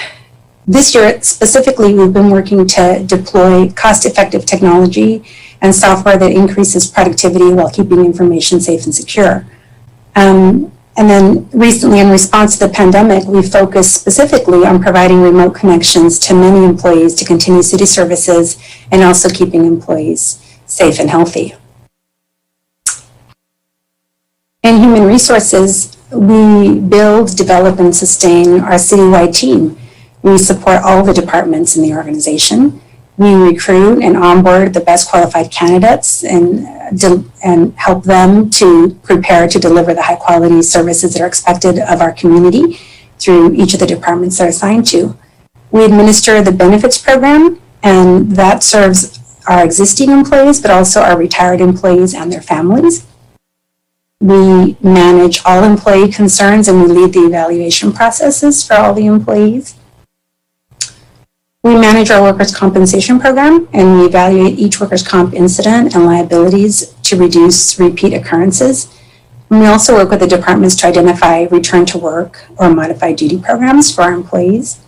This year, specifically, we've been working to deploy cost-effective technology and software that increases productivity while keeping information safe and secure. And then recently, in response to the pandemic, we focused specifically on providing remote connections to many employees to continue city services and also keeping employees safe and healthy. In human resources, we build, develop, and sustain our citywide team. We support all the departments in the organization. We recruit and onboard the best qualified candidates and help them to prepare to deliver the high quality services that are expected of our community through each of the departments they're assigned to. We administer the benefits program, and that serves our existing employees, but also our retired employees and their families. We manage all employee concerns, and we lead the evaluation processes for all the employees. We manage our workers' compensation program, and we evaluate each workers' comp incident and liabilities to reduce repeat occurrences. And we also work with the departments to identify return to work or modified duty programs for our employees.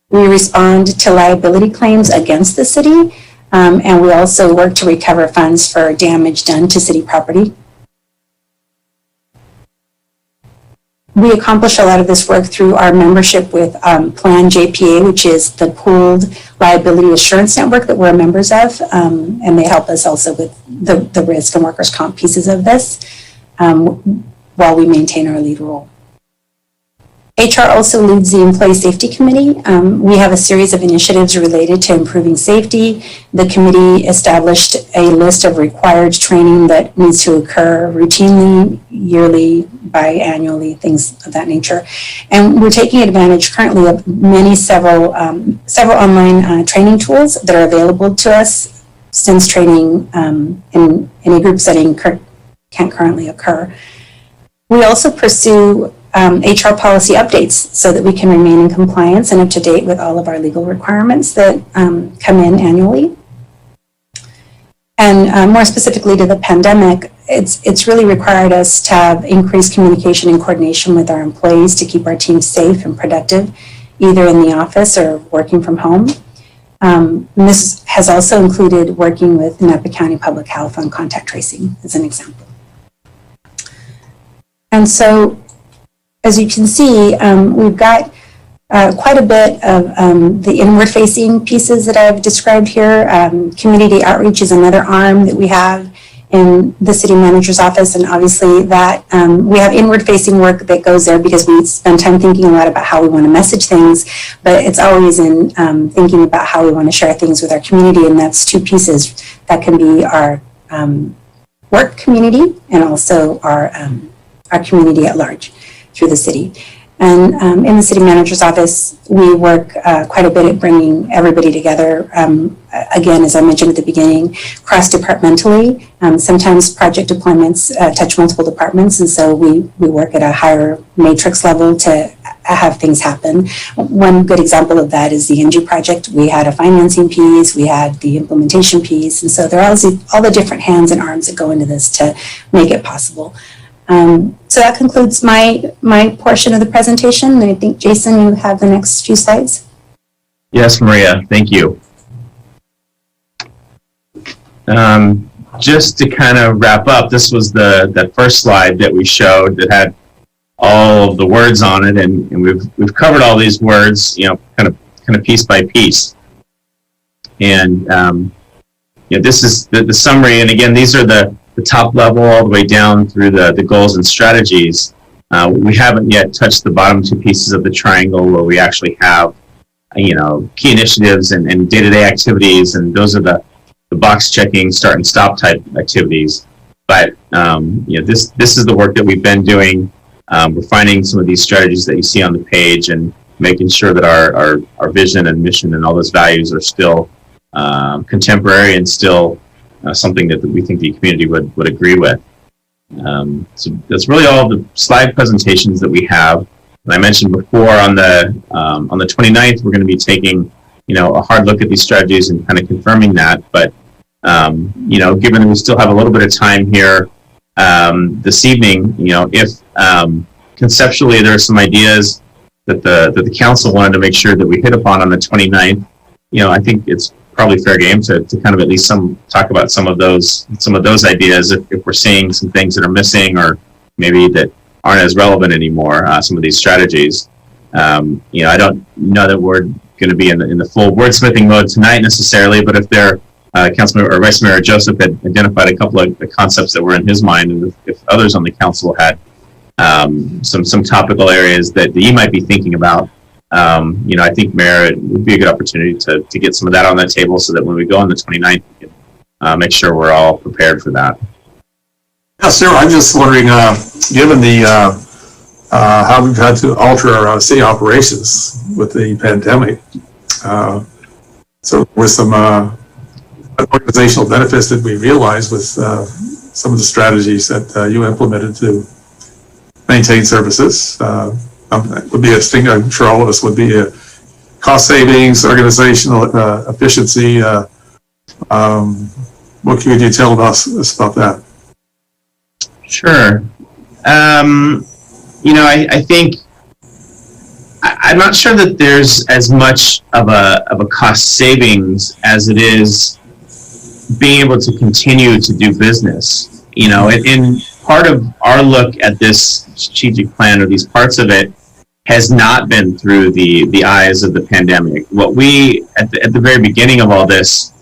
We respond to liability claims against the city, and we also work to recover funds for damage done to city property. We accomplish a lot of this work through our membership with Plan JPA, which is the pooled liability assurance network that we're members of, and they help us also with the risk and workers' comp pieces of this while we maintain our lead role. HR also leads the Employee Safety Committee. We have a series of initiatives related to improving safety. The committee established a list of required training that needs to occur routinely, yearly, biannually, things of that nature. And we're taking advantage currently of several online training tools that are available to us since training in a group setting can't currently occur. We also pursue HR policy updates so that we can remain in compliance and up to date with all of our legal requirements that come in annually. And more specifically to the pandemic, it's really required us to have increased communication and coordination with our employees to keep our team safe and productive, either in the office or working from home. And this has also included working with Napa County Public Health on contact tracing, as an example. And so, as you can see, we've got quite a bit of the inward-facing pieces that I've described here. Community outreach is another arm that we have in the city manager's office, and obviously that we have inward-facing work that goes there because we spend time thinking a lot about how we want to message things, but it's always in thinking about how we want to share things with our community, and that's two pieces. That can be our work community and also our community at large through the city. And in the city manager's office, we work quite a bit at bringing everybody together. Again, as I mentioned at the beginning, cross-departmentally. Sometimes project deployments touch multiple departments, and so we work at a higher matrix level to have things happen. One good example of that is the NG project. We had a financing piece, we had the implementation piece, and so there are all the different hands and arms that go into this to make it possible. So that concludes my portion of the presentation. And I think, Jason, you have the next few slides. Yes, Maria, thank you. Just to kind of wrap up, this was that first slide that we showed that had all of the words on it, and we've covered all these words, kind of piece by piece. And this is the summary. And again, these are the top level all the way down through the goals and strategies. We haven't yet touched the bottom two pieces of the triangle where we actually have, key initiatives and day-to-day activities, and those are the box checking, start and stop type activities. But this is the work that we've been doing, refining some of these strategies that you see on the page and making sure that our vision and mission and all those values are still contemporary and still something that we think the community would agree with. So that's really all the slide presentations that we have. And I mentioned before on the 29th, we're going to be taking, a hard look at these strategies and kind of confirming that. But, given that we still have a little bit of time here this evening, if conceptually there are some ideas that the council wanted to make sure that we hit upon on the 29th, I think it's probably fair game to kind of at least talk about some of those ideas if we're seeing some things that are missing or maybe that aren't as relevant anymore, some of these strategies. I don't know that we're going to be in the full wordsmithing mode tonight necessarily, but if there Councilman or Vice Mayor Joseph had identified a couple of the concepts that were in his mind, and if others on the council had some topical areas that you might be thinking about, I think, Mayor, it would be a good opportunity to get some of that on the table so that when we go on the 29th, we can make sure we're all prepared for that. Yeah, sir. I'm just wondering, given the how we've had to alter our city operations with the pandemic, so with some organizational benefits that we realized with some of the strategies that you implemented to maintain services, would be a thing I'm sure all of us would be cost savings, organizational efficiency. What can you tell us about that? Sure. I think I'm not sure that there's as much of a cost savings as it is being able to continue to do business. And part of our look at this strategic plan, or these parts of it, has not been through the eyes of the pandemic. What we at the very beginning of all this,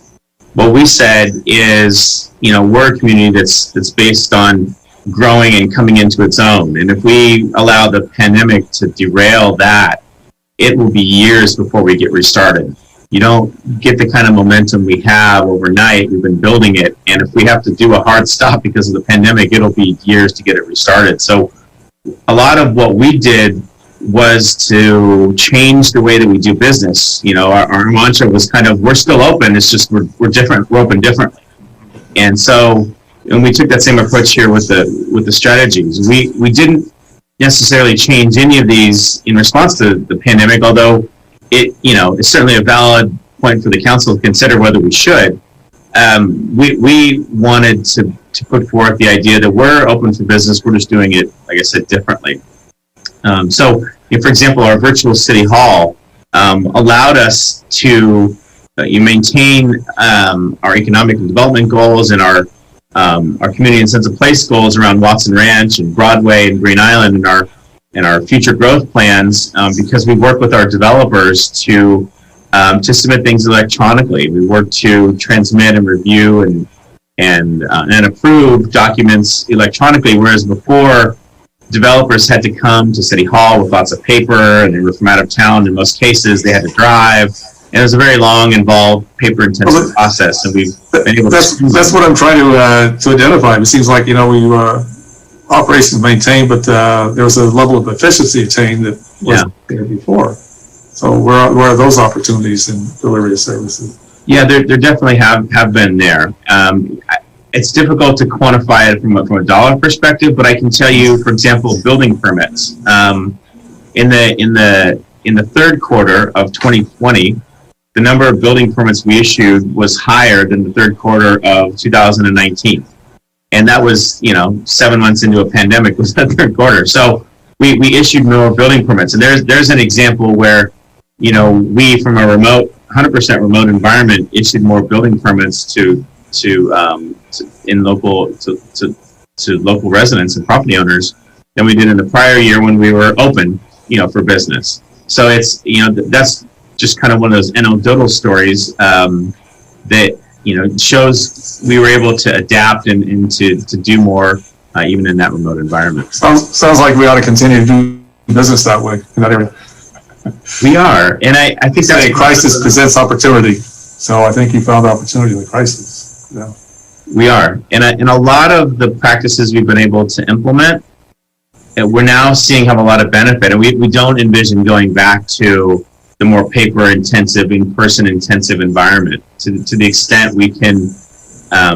what we said is, we're a community that's based on growing and coming into its own. And if we allow the pandemic to derail that, it will be years before we get restarted. You don't get the kind of momentum we have overnight. We've been building it. And if we have to do a hard stop because of the pandemic, it'll be years to get it restarted. So a lot of what we did was to change the way that we do business. Our mantra was kind of, we're still open. It's just we're different. We're open differently. And so, and we took that same approach here with the strategies. We didn't necessarily change any of these in response to the pandemic, although it's certainly a valid point for the council to consider whether we should. We wanted to put forth the idea that we're open for business. We're just doing it, like I said, differently. So, for example, our virtual city hall allowed us to maintain our economic development goals and our community and sense of place goals around Watson Ranch and Broadway and Green Island and our future growth plans, because we work with our developers to submit things electronically. We work to transmit and review and approve documents electronically, whereas before, developers had to come to City Hall with lots of paper, and they were from out of town. In most cases, they had to drive. And it was a very long, involved, paper-intensive process, and we've been able to. That's what I'm trying to identify. It seems like we operations maintained, but there was a level of efficiency attained that wasn't there before. So where are those opportunities in delivery of services? Yeah, there definitely have been there. It's difficult to quantify it from a dollar perspective, but I can tell you, for example, building permits. In the third quarter of 2020, the number of building permits we issued was higher than the third quarter of 2019. And that was, 7 months into a pandemic was the third quarter. So we issued more building permits. And there's an example where, we from a 100% remote environment issued more building permits to local residents and property owners than we did in the prior year when we were open, for business. So it's, that's just kind of one of those anecdotal stories that, shows we were able to adapt and to do more even in that remote environment. Sounds like we ought to continue to do business that way in that area. We are, and I think that a crisis presents opportunity. So I think you found opportunity in the crisis. Yeah. We are, and a lot of the practices we've been able to implement, we're now seeing have a lot of benefit, and we don't envision going back to the more paper-intensive, in-person-intensive environment. To the extent we can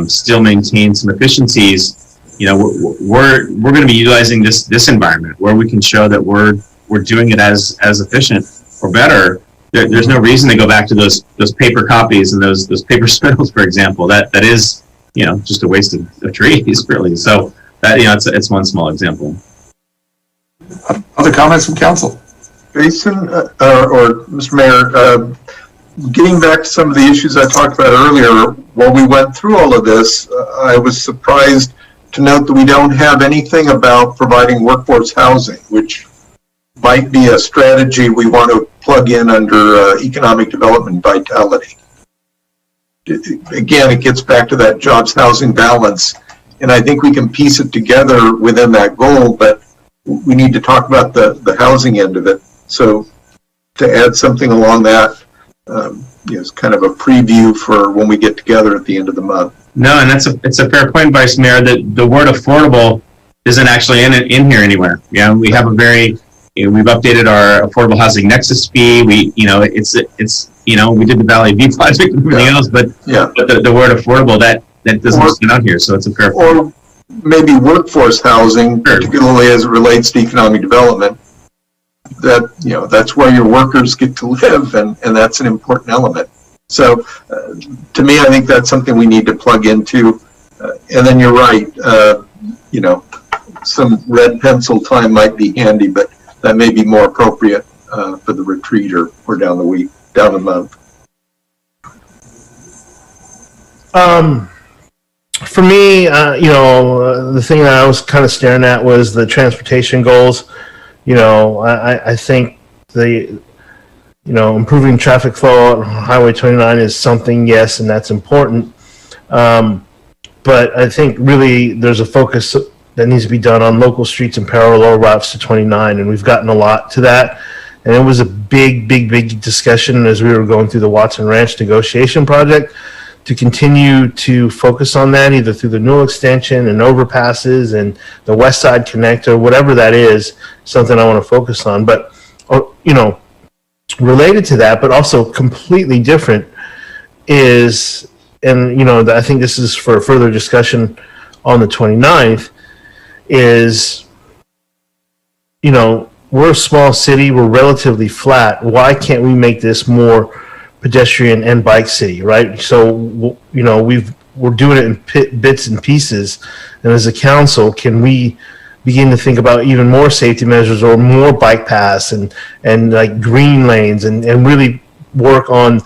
still maintain some efficiencies, we're going to be utilizing this environment where we can show that we're doing it as efficient or better. There's no reason to go back to those paper copies and those paper spindles, for example. That is just a waste of trees, really. So that it's one small example. Other comments from council? Jason or Mr. Mayor, getting back to some of the issues I talked about earlier, while we went through all of this, I was surprised to note that we don't have anything about providing workforce housing, which might be a strategy we want to plug in under economic development vitality. again, it gets back to that jobs housing balance. And I think we can piece it together within that goal, but we need to talk about the housing end of it. So to add something along that, is kind of a preview for when we get together at the end of the month. No, and it's a fair point, Vice Mayor, that the word affordable isn't actually in here anywhere. Yeah, we have we've updated our affordable housing nexus fee. We we did the Valley View project and everything else, but the word affordable that doesn't stand out here. So it's a fair point. Or maybe workforce housing, particularly as it relates to economic development. That that's where your workers get to live, and that's an important element. So to me, I think that's something we need to plug into. And then you're right, some red pencil time might be handy, but that may be more appropriate for the retreat or down the month. For me, the thing that I was kind of staring at was the transportation goals. I think improving traffic flow on Highway 29 is something, yes, and that's important. But I think really there's a focus that needs to be done on local streets and parallel routes to 29, and we've gotten a lot to that. And it was a big discussion as we were going through the Watson Ranch negotiation project to continue to focus on that, either through the Newell extension and overpasses and the West Side Connector, whatever that is, something I want to focus on. But, related to that, but also completely different is, and, I think this is for further discussion on the 29th, is, we're a small city, we're relatively flat. Why can't we make this more pedestrian and bike city, right? So, we're doing it in bits and pieces. And as a council, can we begin to think about even more safety measures or more bike paths and like green lanes and really work on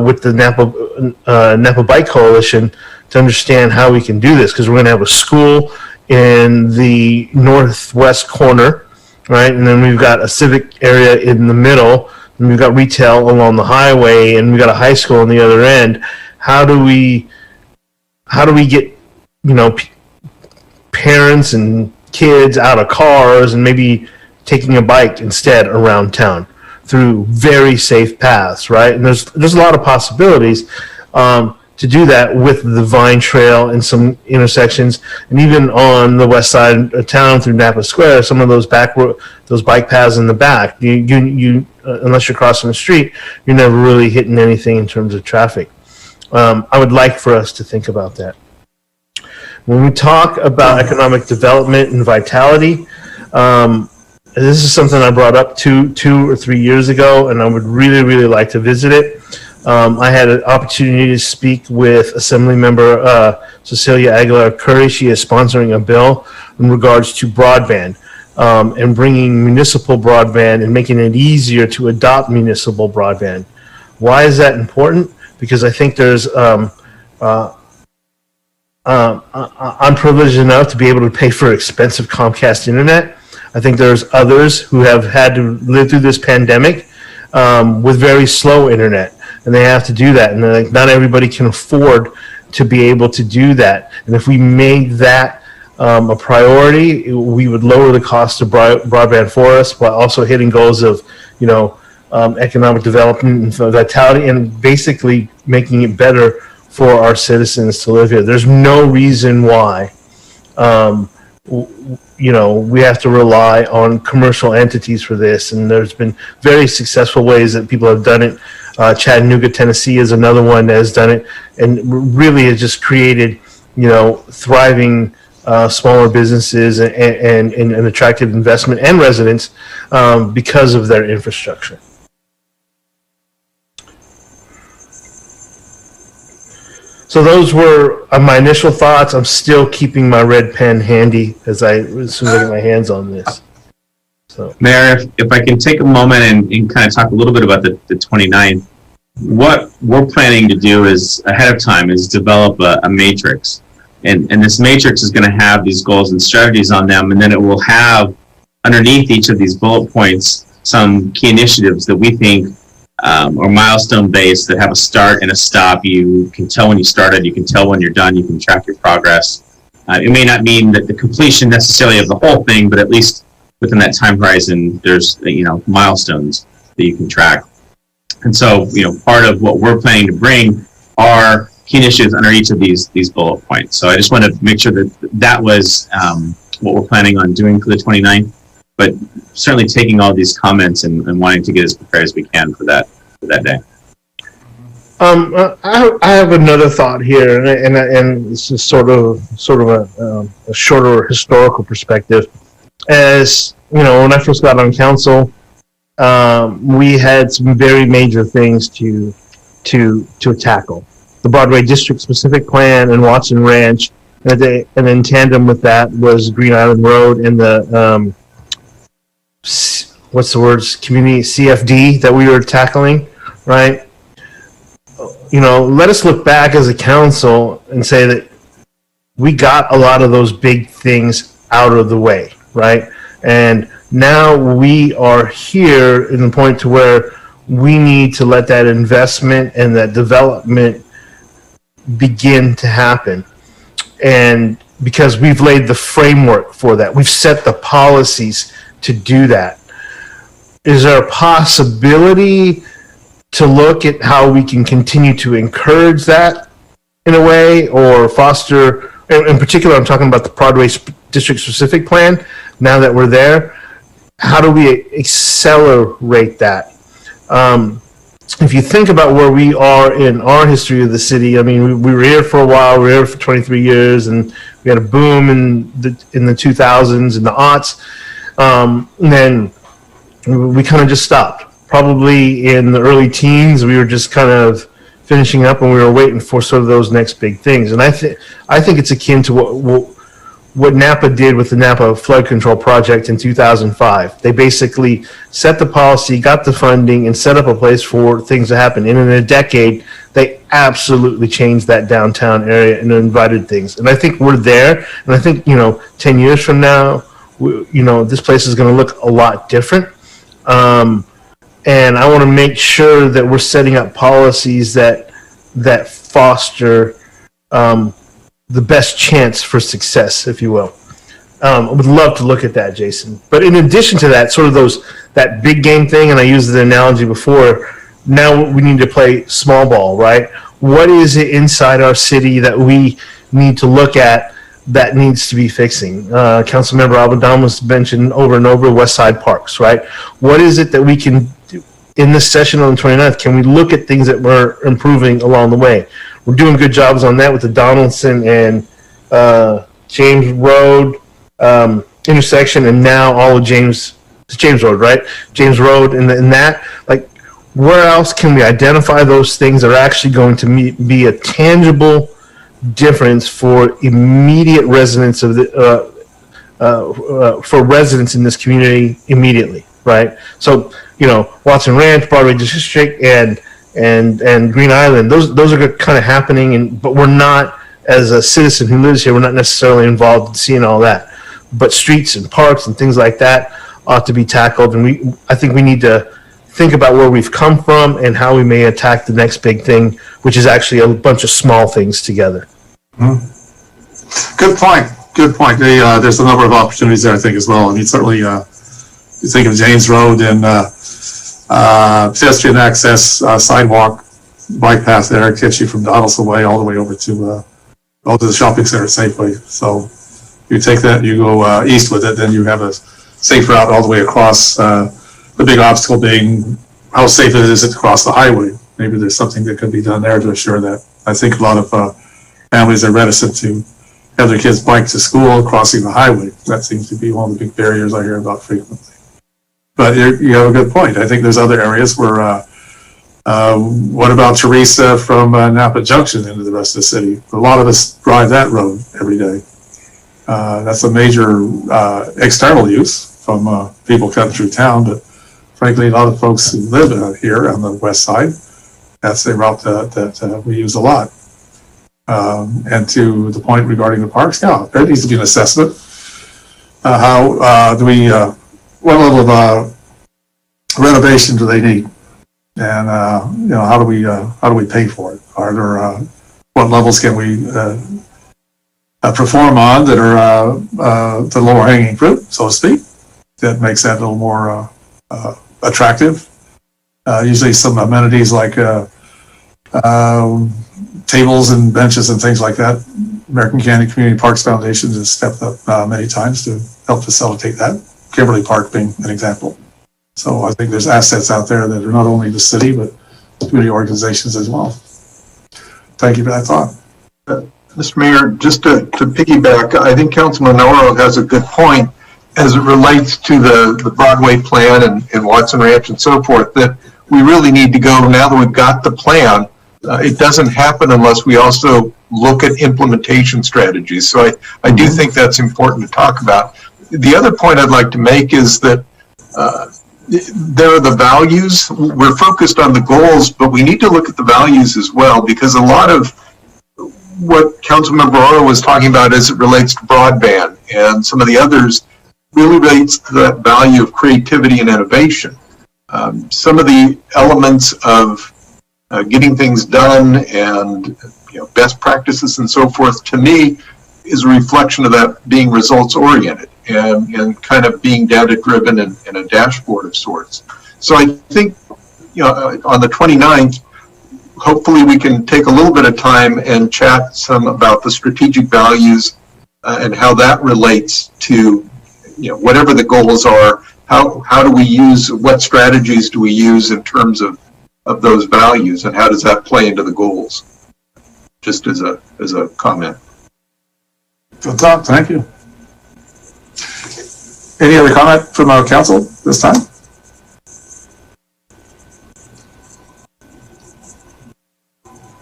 with the Napa Bike Coalition to understand how we can do this? Because we're going to have a school in the northwest corner, right? And then we've got a civic area in the middle, and we've got retail along the highway, and we've got a high school on the other end. How do we get, parents and kids out of cars and maybe taking a bike instead around town through very safe paths, right? And there's a lot of possibilities to do that with the Vine Trail in some intersections, and even on the west side of town through Napa Square, some of those bike paths in the back. You unless you're crossing the street, you're never really hitting anything in terms of traffic. I would like for us to think about that. When we talk about economic development and vitality, this is something I brought up 2 or 3 years ago, and I would really like to visit it. I had an opportunity to speak with Assemblymember Cecilia Aguilar Curry. She is sponsoring a bill in regards to broadband and bringing municipal broadband and making it easier to adopt municipal broadband. Why is that important? Because I think there's I'm privileged enough to be able to pay for expensive Comcast internet. I think there's others who have had to live through this pandemic with very slow internet, and they have to do that. And not everybody can afford to be able to do that. And if we made that a priority, we would lower the cost of broadband for us while also hitting goals of, economic development and vitality, and basically making it better for our citizens to live here. There's no reason why, we have to rely on commercial entities for this. And there's been very successful ways that people have done it. Chattanooga, Tennessee is another one that has done it, and really has just created, thriving smaller businesses and attractive investment and residents because of their infrastructure. So those were my initial thoughts. I'm still keeping my red pen handy as soon as I get my hands on this. So, Mayor, if I can take a moment and kind of talk a little bit about the 29th, what we're planning to do is, ahead of time, is develop a matrix. And this matrix is going to have these goals and strategies on them, and then it will have, underneath each of these bullet points, some key initiatives that we think or milestone based that have a start and a stop. You can tell when you started, you can tell when you're done, you can track your progress. It may not mean that the completion necessarily of the whole thing, but at least within that time horizon, there's, milestones that you can track. And so, part of what we're planning to bring are key initiatives under each of these bullet points. So I just want to make sure that was what we're planning on doing for the 29th, but certainly taking all these comments and wanting to get as prepared as we can for that day. I have another thought here, and this is sort of a shorter historical perspective. As when I first got on council, we had some very major things to tackle. The Broadway District Specific Plan and Watson Ranch, and in tandem with that was Green Island Road and the community CFD that we were tackling, right? Let us look back as a council and say that we got a lot of those big things out of the way, right? And now we are here in the point to where we need to let that investment and that development begin to happen. And because we've laid the framework for that, we've set the policies to do that. Is there a possibility to look at how we can continue to encourage that in a way, or foster, in particular, I'm talking about the Broadway District Specific Plan, now that we're there, how do we accelerate that? If you think about where we are in our history of the city, I mean, we were here for a while, we were here for 23 years, and we had a boom in the 2000s and the aughts, and then we kind of just stopped. Probably in the early teens, we were just kind of finishing up, and we were waiting for sort of those next big things. And I think it's akin to what Napa did with the Napa Flood Control Project in 2005. They basically set the policy, got the funding, and set up a place for things to happen. And in a decade, they absolutely changed that downtown area and invited things. And I think we're there. And I think 10 years from now, this place is going to look a lot different. And I want to make sure that we're setting up policies that foster the best chance for success, if you will. I would love to look at that, Jason. But in addition to that, sort of that big game thing, and I used the analogy before, now we need to play small ball, right? What is it inside our city that we need to look at that needs to be fixing? Councilmember Albandamas mentioned over and over West Side Parks, right? What is it that we can do in this session on the 29th? Can we look at things that we're improving along the way? We're doing good jobs on that with the Donaldson and James Road intersection, and now all of James Road, right? James Road and that, like, where else can we identify those things that are actually going to be a tangible difference for immediate residents of for residents in this community immediately, right? So, Watson Ranch, Broadway District, and Green Island, those are kind of happening, but we're not, as a citizen who lives here, we're not necessarily involved in seeing all that. But streets and parks and things like that ought to be tackled, and I think we need to think about where we've come from and how we may attack the next big thing, which is actually a bunch of small things together. Mm-hmm. Good point. There's a number of opportunities there, I think, as well. I mean, certainly, you think of James Road and pedestrian access, sidewalk, bike path there gets you from Donaldson Way all the way over to the shopping center Safeway. So you take that, you go east with it, then you have a safe route all the way across. The big obstacle being how safe it is to cross the highway. Maybe there's something that could be done there to assure that. I think a lot of families are reticent to have their kids bike to school crossing the highway. That seems to be one of the big barriers I hear about frequently. But you have a good point. I think there's other areas where, what about Teresa from Napa Junction into the rest of the city? A lot of us drive that road every day. That's a major external use from people cutting through town, but frankly, a lot of folks who live here on the west side, that's a route that we use a lot. And to the point regarding the parks, yeah, there needs to be an assessment. How do we, what level of renovation do they need? And, how do we pay for it? Are there, what levels can we, perform on that are, the lower hanging fruit, so to speak, that makes that a little more, attractive. Usually some amenities like, tables and benches and things like that. American Canyon Community Parks Foundation has stepped up many times to help facilitate that. Kimberly Park being an example. So I think there's assets out there that are not only the city, but community organizations as well. Thank you for that thought. Mr. Mayor, just to piggyback, I think Councilman Oro has a good point as it relates to the Broadway plan and Watson Ranch and so forth, that we really need to go, now that we've got the plan, it doesn't happen unless we also look at implementation strategies. So I do think that's important to talk about. The other point I'd like to make is that there are the values. We're focused on the goals, but we need to look at the values as well, because a lot of what Councilmember Oro was talking about as it relates to broadband and some of the others really relates to that value of creativity and innovation. Some of the elements of getting things done and best practices and so forth, to me, is a reflection of that being results oriented and kind of being data driven and a dashboard of sorts. So I think on the 29th, hopefully we can take a little bit of time and chat some about the strategic values and how that relates to whatever the goals are. How do we use, what strategies do we use in terms of those values, and how does that play into the goals? Just as a comment. Good thought. Thank you. Any other comment from our council this time?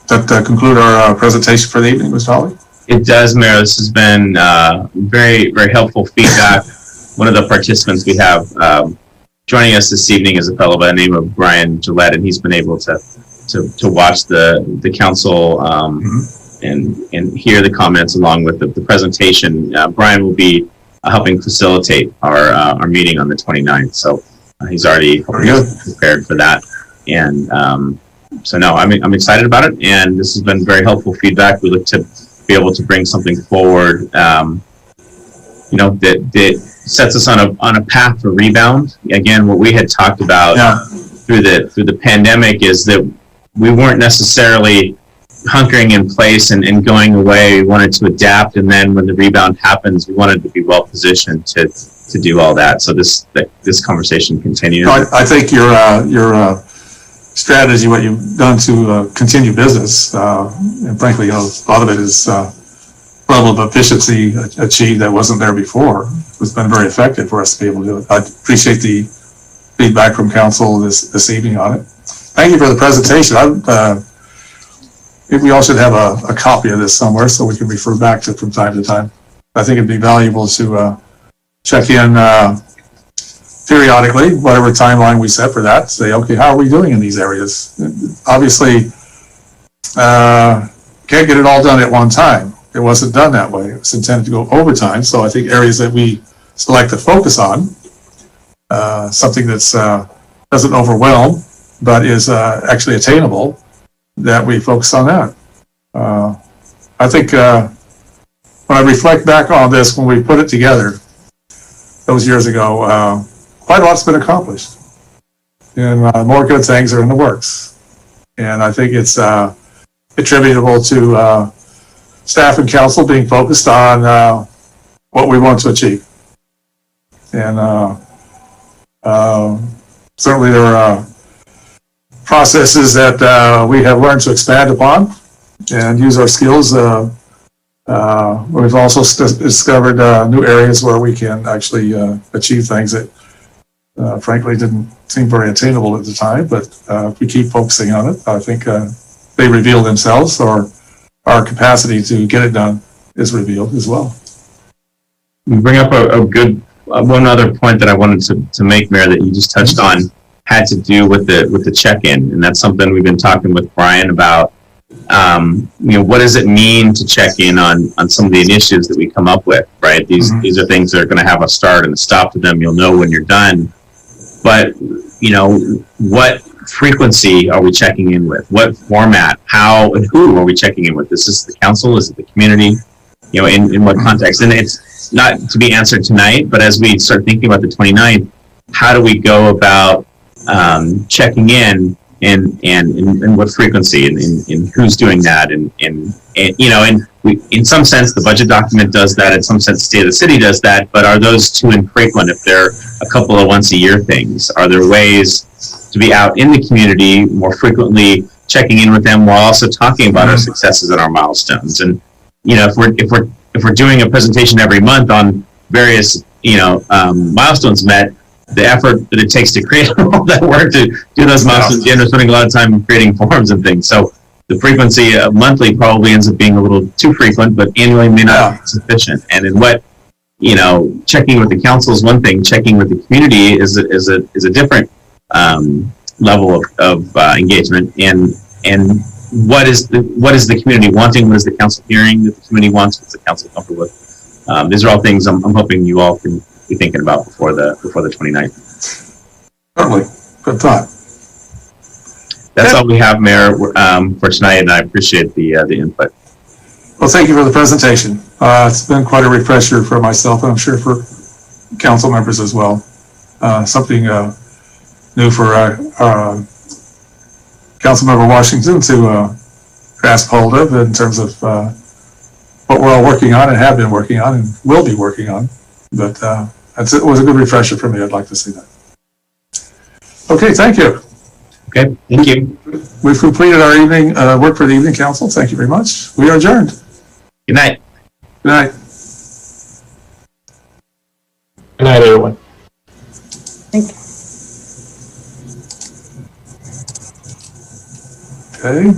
That conclude our presentation for the evening, Mr. Hawley? It does, Mayor. This has been very, very helpful feedback. One of the participants we have joining us this evening is a fellow by the name of Brian Gillette, and he's been able to watch the council and hear the comments along with the presentation. Brian will be helping facilitate our meeting on the 29th, so he's already prepared for that. And so no, I'm excited about it, and this has been very helpful feedback. We look to be able to bring something forward, that sets us on a path for rebound. Again, what we had talked about through the pandemic is that we weren't necessarily hunkering in place and going away. We wanted to adapt, and then when the rebound happens, we wanted to be well positioned to do all that. So this conversation continues. I think your strategy, what you've done to continue business, and frankly, a lot of it is level of efficiency achieved that wasn't there before. It's been very effective for us to be able to do it. I appreciate the feedback from council this evening on it. Thank you for the presentation. We all should have a copy of this somewhere so we can refer back to it from time to time. I think it'd be valuable to check in periodically, whatever timeline we set for that, say, okay, how are we doing in these areas? Obviously, can't get it all done at one time. It wasn't done that way. It was intended to go over time. So I think areas that we select to focus on, something that's doesn't overwhelm, but is actually attainable, that we focus on that. I think when I reflect back on this, when we put it together those years ago, quite a lot's been accomplished, and more good things are in the works. And I think it's attributable to staff and council being focused on what we want to achieve. And certainly there are processes that we have learned to expand upon and use our skills. We've also discovered new areas where we can actually achieve things that frankly didn't seem very attainable at the time, but if we keep focusing on it, I think they reveal themselves, or our capacity to get it done is revealed as well. You bring up a good one other point that I wanted to make, Mayor, that you just touched on, had to do with the check-in, and that's something we've been talking with Brian about. What does it mean to check in on some of the initiatives that we come up with, right? These are things that are going to have a start and a stop to them. You'll know when you're done. But, what frequency are we checking in with? What format? How and who are we checking in with? This is the council? Is it the community? You know, in what context? And it's not to be answered tonight, but as we start thinking about the 29th, how do we go about checking in and what frequency and who's doing that? And you know, and we, in some sense, the budget document does that. In some sense, State of the City does that. But are those too infrequent if they're a couple of once a year things? Are there ways to be out in the community more frequently, checking in with them while also talking about our successes and our milestones? And you know, if we're doing a presentation every month on various milestones met, the effort that it takes to create all that work to do those milestones, you end up spending a lot of time creating forms and things. So the frequency of monthly probably ends up being a little too frequent, but annually may not be sufficient. And in what, you know, checking with the council is one thing, checking with the community is a different level of engagement. And what is the community wanting? What is the council hearing that the community wants? What's the council comfortable with? These are all things I'm hoping you all can be thinking about before the 29th. Certainly, good thought. That's all we have, Mayor, for tonight, and I appreciate the input. Well, thank you for the presentation. It's been quite a refresher for myself, and I'm sure for council members as well. Something new for Councilmember Washington to grasp hold of in terms of what we're all working on and have been working on and will be working on. But it was a good refresher for me. I'd like to see that. Okay, thank you. Okay, thank you. We've completed our evening work for the evening, council. Thank you very much. We are adjourned. Good night. Good night. Good night, everyone. Thank you. Okay.